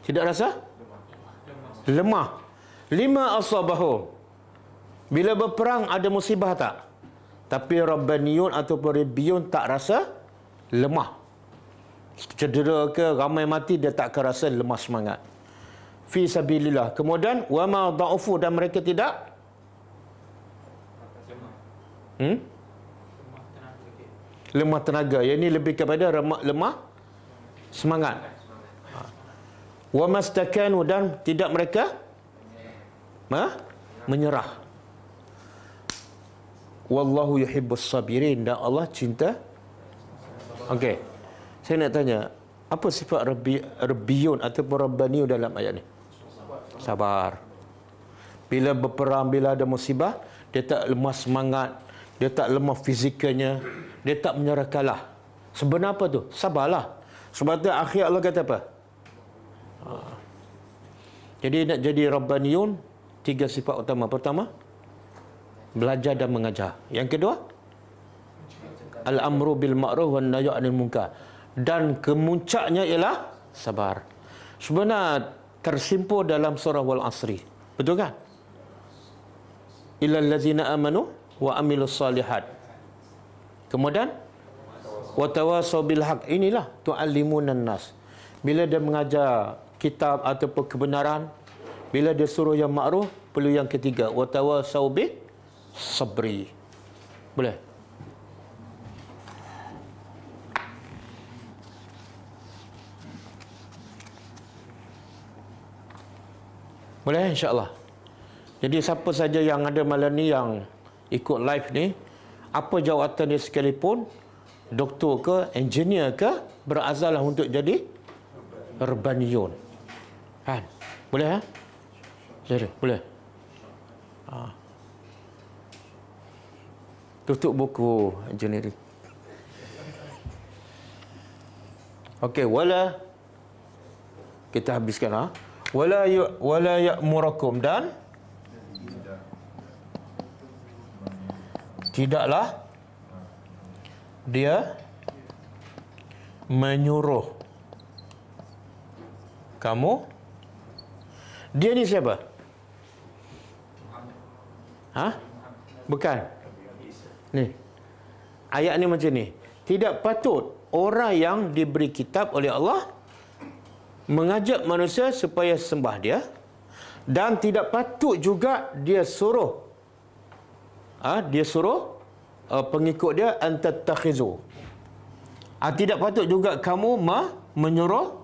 tidak rasa lemah. Lima asabahum, bila berperang ada musibah tak? Tapi Rabbaniyun ataupun Rabbiyun tak rasa lemah. Cedera ke, ramai mati, dia tak akan rasa lemah semangat. Fi sabilillah. Kemudian wa ma dha'ufu, dan mereka tidak lemah tenaga. Yang ini lebih kepada lemah semangat. Wa mastakanu, dan tidak mereka menyerah. Wallahu yuhibbus sabirin, dan Allah cinta. Okey. Saya nak tanya, apa sifat Rabbiyun ataupun Rabbaniyun dalam ayat ni? Sabar. Bila berperang, bila ada musibah, dia tak lemah semangat, dia tak lemah fizikalnya, dia tak menyerah kalah. Sebenarnya apa tu? Sabarlah. Sebab tu akhir Allah kata apa? Jadi nak jadi Rabbaniyun, 3 sifat utama. Pertama, belajar dan mengajar. Yang kedua, al-amru bil ma'ruf wan nahyu 'anil munkar. Dan kemuncaknya ialah sabar. Sebenarnya tersimpul dalam surah Wal Asri. Betul kan? Illal ladzina amanu wa amilus solihat. Kemudian wa tawassaw bil haq. Inilah tu'allimunan nas. Bila dia mengajar kitab ataupun kebenaran, bila dia suruh yang ma'ruf, perlu yang ketiga, wa tawassaw bis sabri. Boleh? Boleh, insya-Allah. Jadi siapa saja yang ada malam ni yang ikut live ni, apa jawatan dia sekalipun, doktor ke, engineer ke, berazamlah untuk jadi Rabbaniyun. Kan? Boleh Jadi, boleh? Tutup buku engineering. Okey, wala kita habiskan wala ya'murukum, dan tidaklah dia menyuruh kamu. Dia ni siapa? Bukan. Ni. Ayat ni macam ni. Tidak patut orang yang diberi kitab oleh Allah mengajak manusia supaya sembah dia, dan tidak patut juga dia suruh pengikut dia antattakhizu. Tidak patut juga kamu menyuruh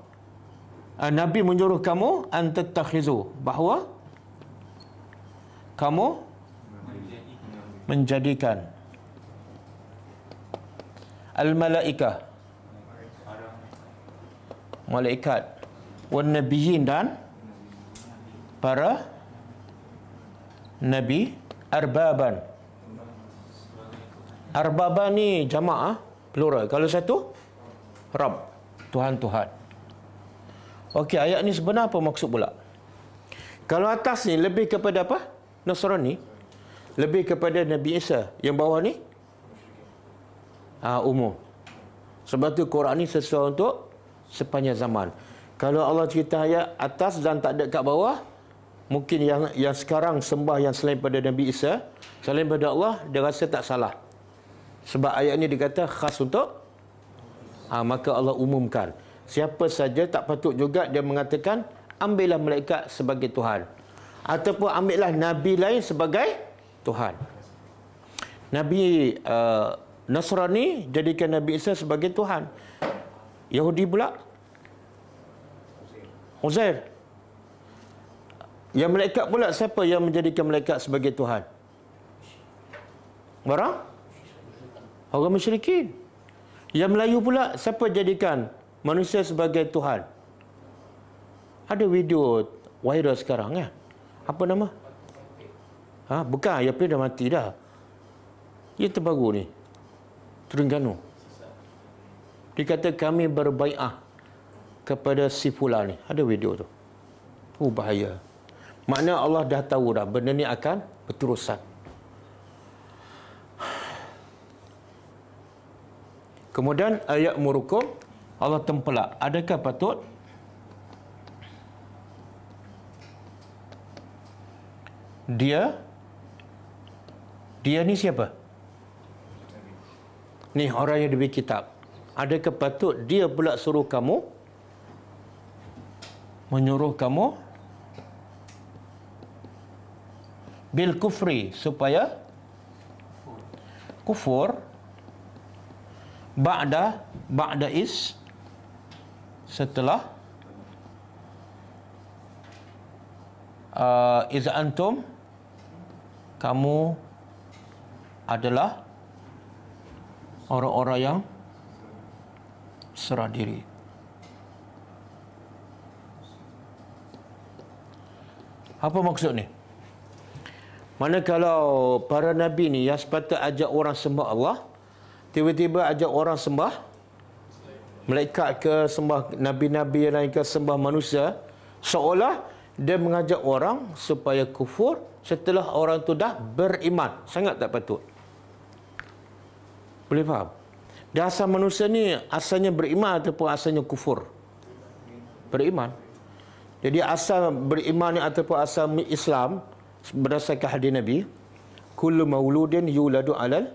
Nabi menyuruh kamu antattakhizu, bahawa kamu menjadikan al-malaikah, malaikat, wan nabiyyin, dan para nabi, arbaban. Arbaban ni jamak, plural. Kalau satu, Rabb, Tuhan-Tuhan. Okey, ayat ni sebenar apa maksud pula? Kalau atas ni lebih kepada apa? Nasrani. Lebih kepada Nabi Isa. Yang bawah ni umum. Sebab tu Quran ni sesuai untuk sepanjang zaman. Kalau Allah cerita ayat atas dan tak ada kat bawah, mungkin yang sekarang sembah yang selain pada Nabi Isa, selain pada Allah, dia rasa tak salah. Sebab ayat ni dikata khas untuk maka Allah umumkan. Siapa saja tak patut juga dia mengatakan ambillah malaikat sebagai Tuhan, ataupun ambillah Nabi lain sebagai Tuhan. Nabi Nasrani jadikan Nabi Isa sebagai Tuhan. Yahudi pula Uzair. Yang malaikat pula, siapa yang menjadikan malaikat sebagai Tuhan? Orang musyrikin. Yang Melayu pula, siapa jadikan manusia sebagai Tuhan? Ada video viral sekarang ya. Apa nama? Bukan, Yapri dah mati dah. Dia terbaru ni, Terengganu. Dia kata kami berbai'ah kepada si fulan ni. Ada video tu. Bahaya. Makna Allah dah tahu dah benda ni akan berterusan. Kemudian ayat murukum, Allah tempelak. Adakah patut dia ni siapa? Ni orang yang diberi kitab. Adakah patut dia pula suruh kamu, menyuruh kamu bil kufri, supaya kufur ba'da is, setelah iz antum, kamu adalah orang-orang yang serah diri. Apa maksud ni? Mana kalau para nabi ni yang sepatutnya ajak orang sembah Allah, tiba-tiba ajak orang sembah malaikat ke, sembah nabi-nabi yang lain ke, sembah manusia, seolah dia mengajak orang supaya kufur setelah orang tu dah beriman. Sangat tak patut. Boleh faham? Dia asal manusia ni asalnya beriman ataupun asalnya kufur? Beriman. Jadi asal beriman ni ataupun asal Islam, berdasarkan hadis Nabi, kullu mauludin yuladu alal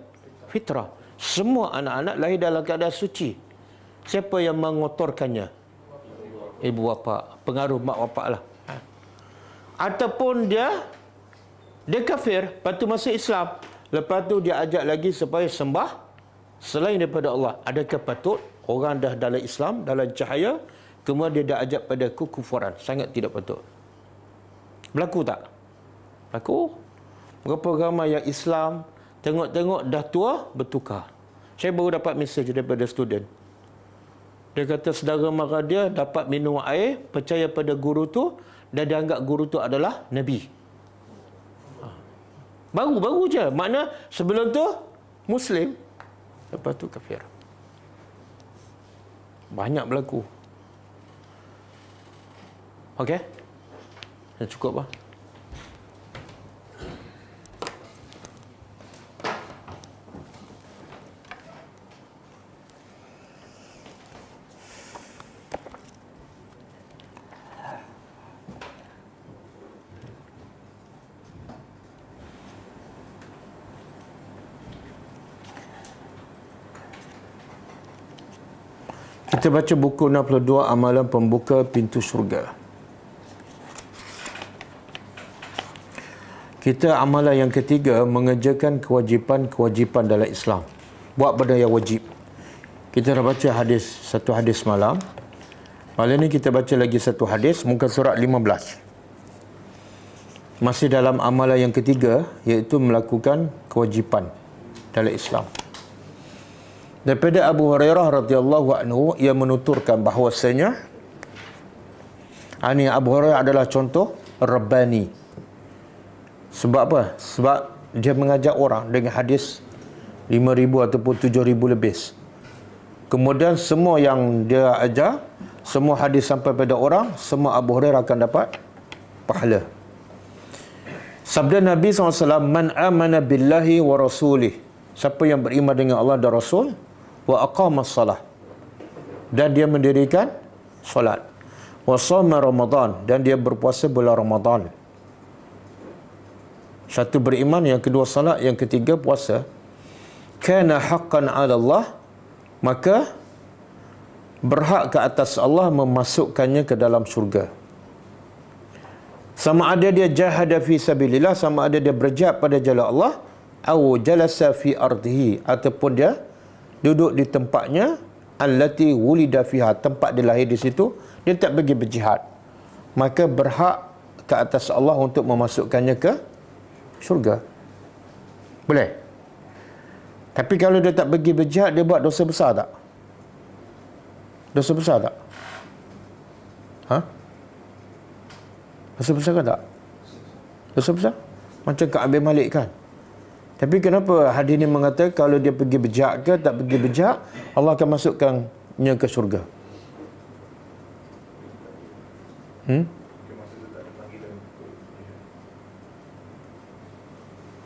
fitrah. Semua anak-anak lahir dalam keadaan suci. Siapa yang mengotorkannya? Ibu bapa, pengaruh mak bapak lah. Ataupun dia kafir, lepas tu masuk Islam, lepas tu dia ajak lagi supaya sembah selain daripada Allah. Adakah patut orang dah dalam Islam, dalam cahaya, kemudian dia dah ajak pada kekufuran? Sangat tidak patut. Berlaku tak? Berlaku. Berapa ramai yang Islam, tengok-tengok dah tua, bertukar. Saya baru dapat mesej daripada student. Dia kata saudara mara dia dapat minum air, percaya pada guru tu, dan dia anggap guru tu adalah Nabi. Baru-baru je. Makna sebelum tu Muslim, lepas tu kafir. Banyak berlaku. Okey? Dah cukup lah. Kita baca buku 62 Amalan Pembuka Pintu Syurga. Kita amalan yang ketiga, mengerjakan kewajipan-kewajipan dalam Islam. Buat benda yang wajib. Kita dah baca satu hadis malam. Malam ni kita baca lagi satu hadis, muka surat 15. Masih dalam amalan yang ketiga, iaitu melakukan kewajipan dalam Islam. Daripada Abu Hurairah radhiyallahu anhu, ia menuturkan bahawasanya ini Abu Hurairah adalah contoh Rabbani. Sebab apa? Sebab dia mengajak orang dengan hadis 5,000 ataupun 7,000 lebih. Kemudian semua yang dia ajar, semua hadis sampai pada orang, semua Abu Hurairah akan dapat pahala. Sabda Nabi SAW, Man amana billahi wa rasulih. Siapa yang beriman dengan Allah dan Rasul, wa aqamas salah, dan dia mendirikan solat, wa shoma Ramadan, dan dia berpuasa bulan Ramadan. Satu beriman, yang kedua salat, yang ketiga puasa. Kana haqqan 'ala Allah, maka berhak ke atas Allah memasukkannya ke dalam syurga. Sama ada dia jahada fi sabilillah, sama ada dia berjihad pada jalan Allah, au jalasa fi ardihi, ataupun dia duduk di tempatnya, allati wulida fiha, tempat dia lahir di situ, dia tak pergi berjihad, maka berhak ke atas Allah untuk memasukkannya ke syurga. Boleh? Tapi kalau dia tak pergi berjihad, dia buat dosa besar tak? Dosa besar tak? Ha? Dosa besar ke tak? Dosa besar? Macam Ka'ab bin Malik kan? Tapi kenapa hadis ni mengatakan kalau dia pergi berjihad ke tak pergi berjihad, Allah akan masukkannya ke syurga?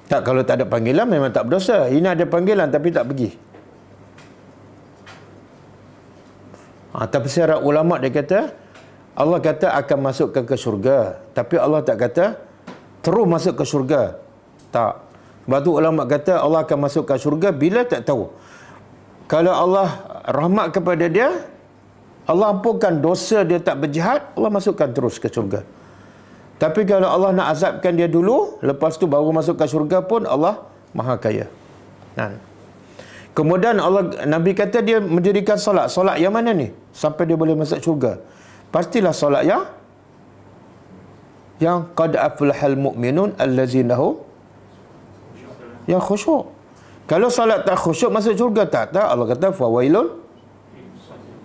Tak, kalau tak ada panggilan memang tak berdosa. Ini ada panggilan tapi tak pergi. Tapi secara ulama' dia kata, Allah kata akan masukkan ke syurga, tapi Allah tak kata terus masuk ke syurga. Tak. Sebab tu ulama' kata Allah akan masuk ke syurga bila tak tahu. Kalau Allah rahmat kepada dia, Allah ampunkan dosa dia tak berjihad, Allah masukkan terus ke syurga. Tapi kalau Allah nak azabkan dia dulu, lepas tu baru masuk ke syurga pun, Allah Maha Kaya. Kemudian Nabi kata dia mendirikan solat. Solat yang mana ni? Sampai dia boleh masuk syurga. Pastilah solat yang qad aflahal mu'minun allazina hum yang khusyuk. Kalau solat tak khusyuk masuk syurga tak? Allah kata fawailun,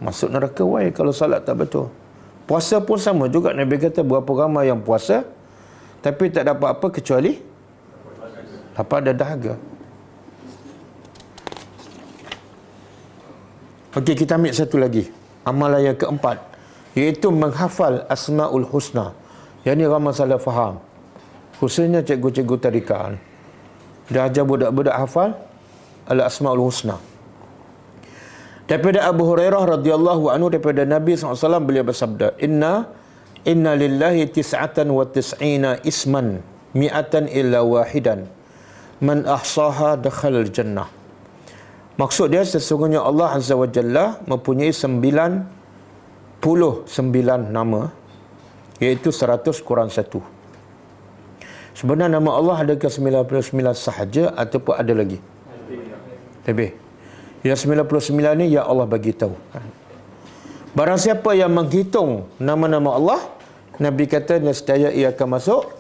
masuk neraka wai kalau solat tak betul. Puasa pun sama juga. Nabi kata berapa ramai yang puasa tapi tak dapat apa kecuali dapat ada dahaga. Okey, kita ambil satu lagi. Amalan yang keempat, iaitu menghafal Asmaul Husna. Yang ni ramai salah faham. Khususnya cikgu-cikgu tarikat. Dia ajar budak-budak hafal Al-Asmaul Husna. Daripada Abu Hurairah radhiyallahu anhu, daripada Nabi SAW, beliau bersabda, Inna lillahi tis'atan wa tis'ina isman mi'atan illa wahidan man ahsaha dakhalal jannah. Maksud dia, sesungguhnya Allah Azza wa Jalla mempunyai 99 nama, iaitu 100 kurang 1. Sebenarnya nama Allah adakah 99 sahaja ataupun ada lagi? Lebih. Yang 99 ni ya Allah bagi tahu. Barang siapa yang menghitung nama-nama Allah, Nabi kata nescaya ia akan masuk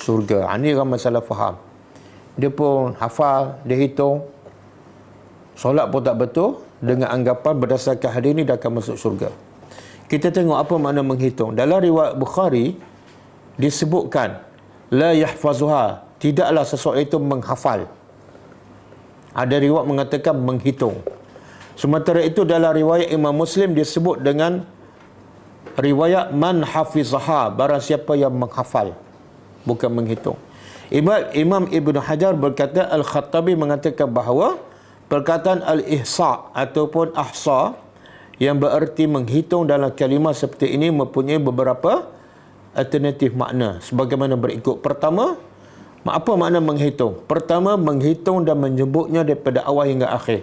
syurga. Ini ramai salah faham. Dia pun hafal, dia hitung. Solat pun tak betul, dengan anggapan berdasarkan hadis ni dah akan masuk syurga. Kita tengok apa makna menghitung. Dalam riwayat Bukhari, disebutkan la yahfazuha, tidaklah seseorang itu menghafal. Ada riwayat mengatakan menghitung. Sementara itu dalam riwayat Imam Muslim disebut dengan riwayat man hafizaha, barang siapa yang menghafal, bukan menghitung. Imam Ibn Hajar berkata, Al-Khattabi mengatakan bahawa perkataan al-ihsa ataupun ahsa yang bererti menghitung dalam kalimah seperti ini mempunyai beberapa alternatif makna sebagaimana berikut. Pertama, apa makna menghitung? Pertama, menghitung dan menyebutnya daripada awal hingga akhir.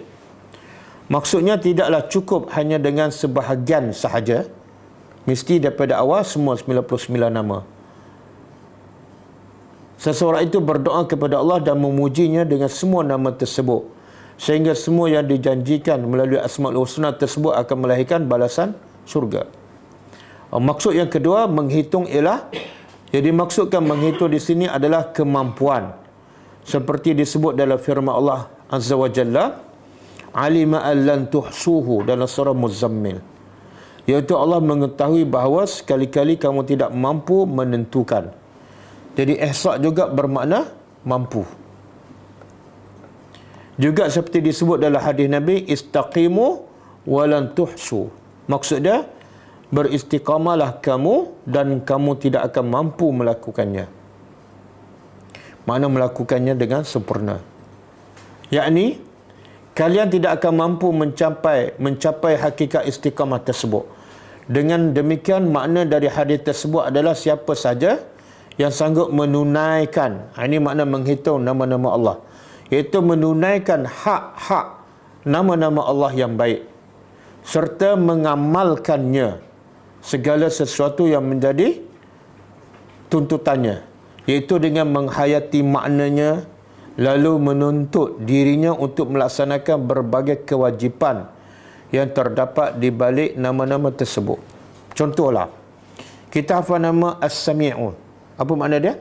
Maksudnya tidaklah cukup hanya dengan sebahagian sahaja, mesti daripada awal semua 99 nama. Seseorang itu berdoa kepada Allah dan memujinya dengan semua nama tersebut, sehingga semua yang dijanjikan melalui Asmaul Husna tersebut akan melahirkan balasan syurga. Maksud yang kedua, menghitung ialah, jadi maksudkan menghitung di sini adalah kemampuan. Seperti disebut dalam firman Allah Azza wa Jalla, alima allan tuhsuhu, dalam surah Muzammil. Iaitu Allah mengetahui bahawa sekali-kali kamu tidak mampu menentukan. Jadi ihsa juga bermakna mampu. Juga seperti disebut dalam hadis Nabi, istaqimu walan tuhsu. Maksudnya, beristiqamalah kamu dan kamu tidak akan mampu melakukannya. Makna melakukannya dengan sempurna. Yakni, kalian tidak akan mampu mencapai hakikat istiqamah tersebut. Dengan demikian, makna dari hadis tersebut adalah siapa saja yang sanggup menunaikan, ini makna menghitung nama-nama Allah, iaitu menunaikan hak-hak nama-nama Allah yang baik, serta mengamalkannya segala sesuatu yang menjadi tuntutannya, iaitu dengan menghayati maknanya, lalu menuntut dirinya untuk melaksanakan berbagai kewajipan yang terdapat di balik nama-nama tersebut. Contohlah, kita hafal nama As-Sami'un. Apa makna dia?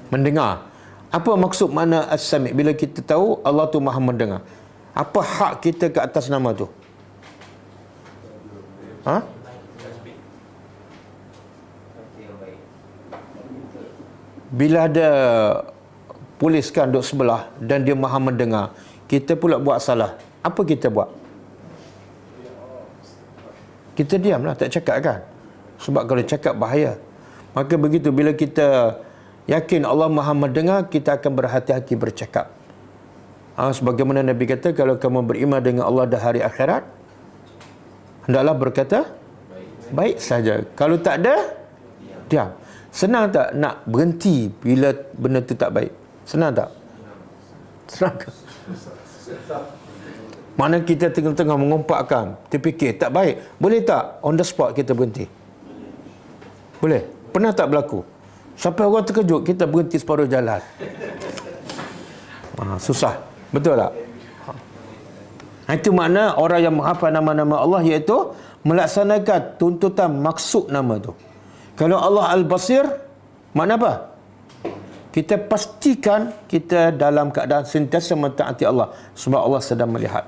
Mendengar. Apa maksud makna As-Sami'? Bila kita tahu Allah tu Maha mendengar, apa hak kita ke atas nama tu? Ha? Bila ada polis kan duduk sebelah dan dia Maha mendengar, kita pula buat salah, apa kita buat? Kita diamlah, tak cakap kan? Sebab kalau cakap bahaya. Maka begitu, bila kita yakin Allah Maha mendengar, kita akan berhati-hati bercakap. Sebagaimana Nabi kata, kalau kamu beriman dengan Allah dan hari akhirat, hendaklah berkata baik saja. Kalau tak ada, diam. Senang tak nak berhenti bila benda tu tak baik? Senang tak? Senang ke? Mana kita tengah-tengah mengompakkan, terfikir tak baik, boleh tak on the spot kita berhenti? Boleh? Pernah tak berlaku? Sampai orang terkejut, kita berhenti separuh jalan. Susah. Betul tak? Itu makna orang yang menghafal nama-nama Allah, iaitu melaksanakan tuntutan maksud nama tu. Kalau Allah Al-Basir, makna apa? Kita pastikan kita dalam keadaan sentiasa mentaati Allah, sebab Allah sedang melihat.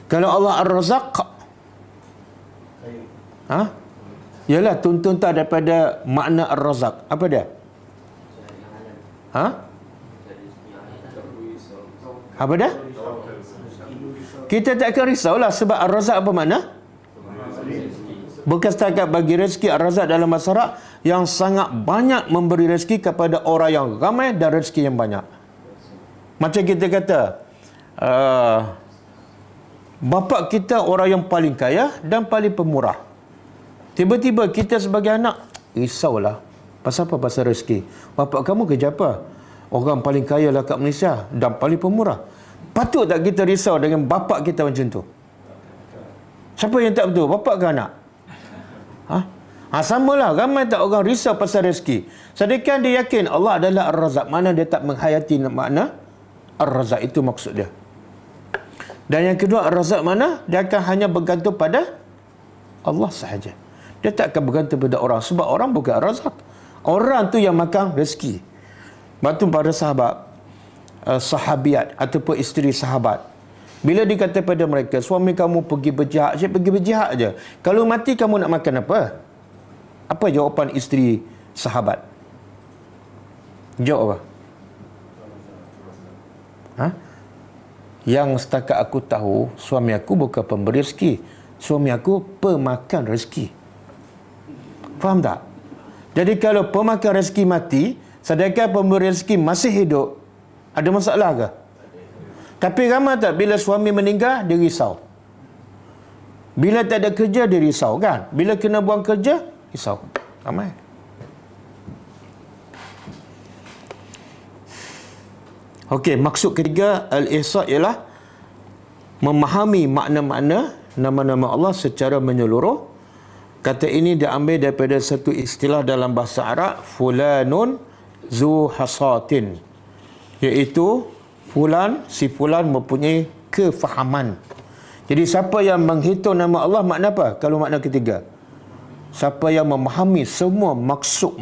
Kalau Allah Ar-Razaq, ialah tuntutan daripada makna Ar-Razaq. Apa dia? Apa dia? Kita tak akan risaulah, sebab Ar-Razaq apa makna? Bukan setakat bagi rezeki. Ar-Razaq dalam masyarakat yang sangat banyak memberi rezeki kepada orang yang ramai dan rezeki yang banyak. Macam kita kata, bapa kita orang yang paling kaya dan paling pemurah. Tiba-tiba kita sebagai anak risaulah. Pasal apa? Pasal rezeki. Bapa kamu kerja apa? Orang paling kaya lah kat Malaysia dan paling pemurah. Patut tak kita risau dengan bapa kita macam tu? Siapa yang tak betul? Bapa ke anak? Samalah. Ramai tak orang risau pasal rezeki. Sedangkan dia yakin Allah adalah Ar-Razaq. Mana dia tak menghayati makna Ar-Razaq, itu maksud dia. Dan yang kedua, Ar-Razaq mana? Dia akan hanya bergantung pada Allah sahaja. Dia tak akan bergantung pada orang, sebab orang bukan Ar-Razaq. Orang tu yang makan rezeki. Batu para sahabat, sahabiat ataupun isteri sahabat, bila dikata pada mereka, suami kamu pergi berjihad, saya pergi berjihad aja. Kalau mati kamu nak makan apa? Apa jawapan isteri sahabat? Jawab apa? Ha? Yang setakat aku tahu, suami aku bukan pemberi rezeki. Suami aku pemakan rezeki. Faham tak? Jadi kalau pemakan rezeki mati, sedangkan pemberi rezeki masih hidup, ada masalah ke? Tapi ramai tak bila suami meninggal, dia risau. Bila tak ada kerja, dia risau kan? Bila kena buang kerja, risau. Ramai. Okey, maksud ketiga al-ihsa ialah memahami makna-makna nama-nama Allah secara menyeluruh. Kata ini diambil daripada satu istilah dalam bahasa Arab, fulanun zu hasatin, iaitu si fulan mempunyai kefahaman. Jadi siapa yang menghitung nama Allah, makna apa? Kalau makna ketiga, siapa yang memahami semua maksud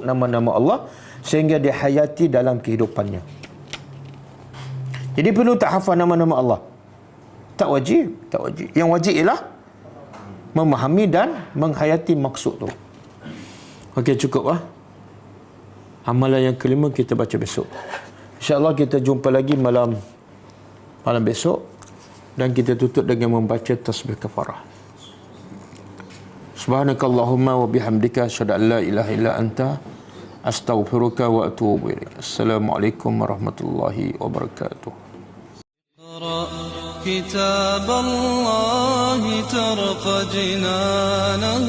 nama-nama Allah sehingga dia hayati dalam kehidupannya. Jadi perlu tak hafal nama-nama Allah? Tak wajib. Yang wajib ialah memahami dan menghayati maksud tu. Okey, cukup lah. Amalan yang kelima kita baca besok. InsyaAllah kita jumpa lagi malam besok. Dan kita tutup dengan membaca tasbih kafarah. Subhanakallahumma wa bihamdika asyhadu an la ilaha illa anta astaghfiruka wa atubu ilaik. Assalamualaikum warahmatullahi wabarakatuh. كتاب الله ترقى جنانه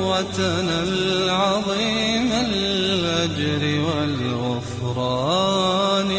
وتنل عظيم الأجر والغفران.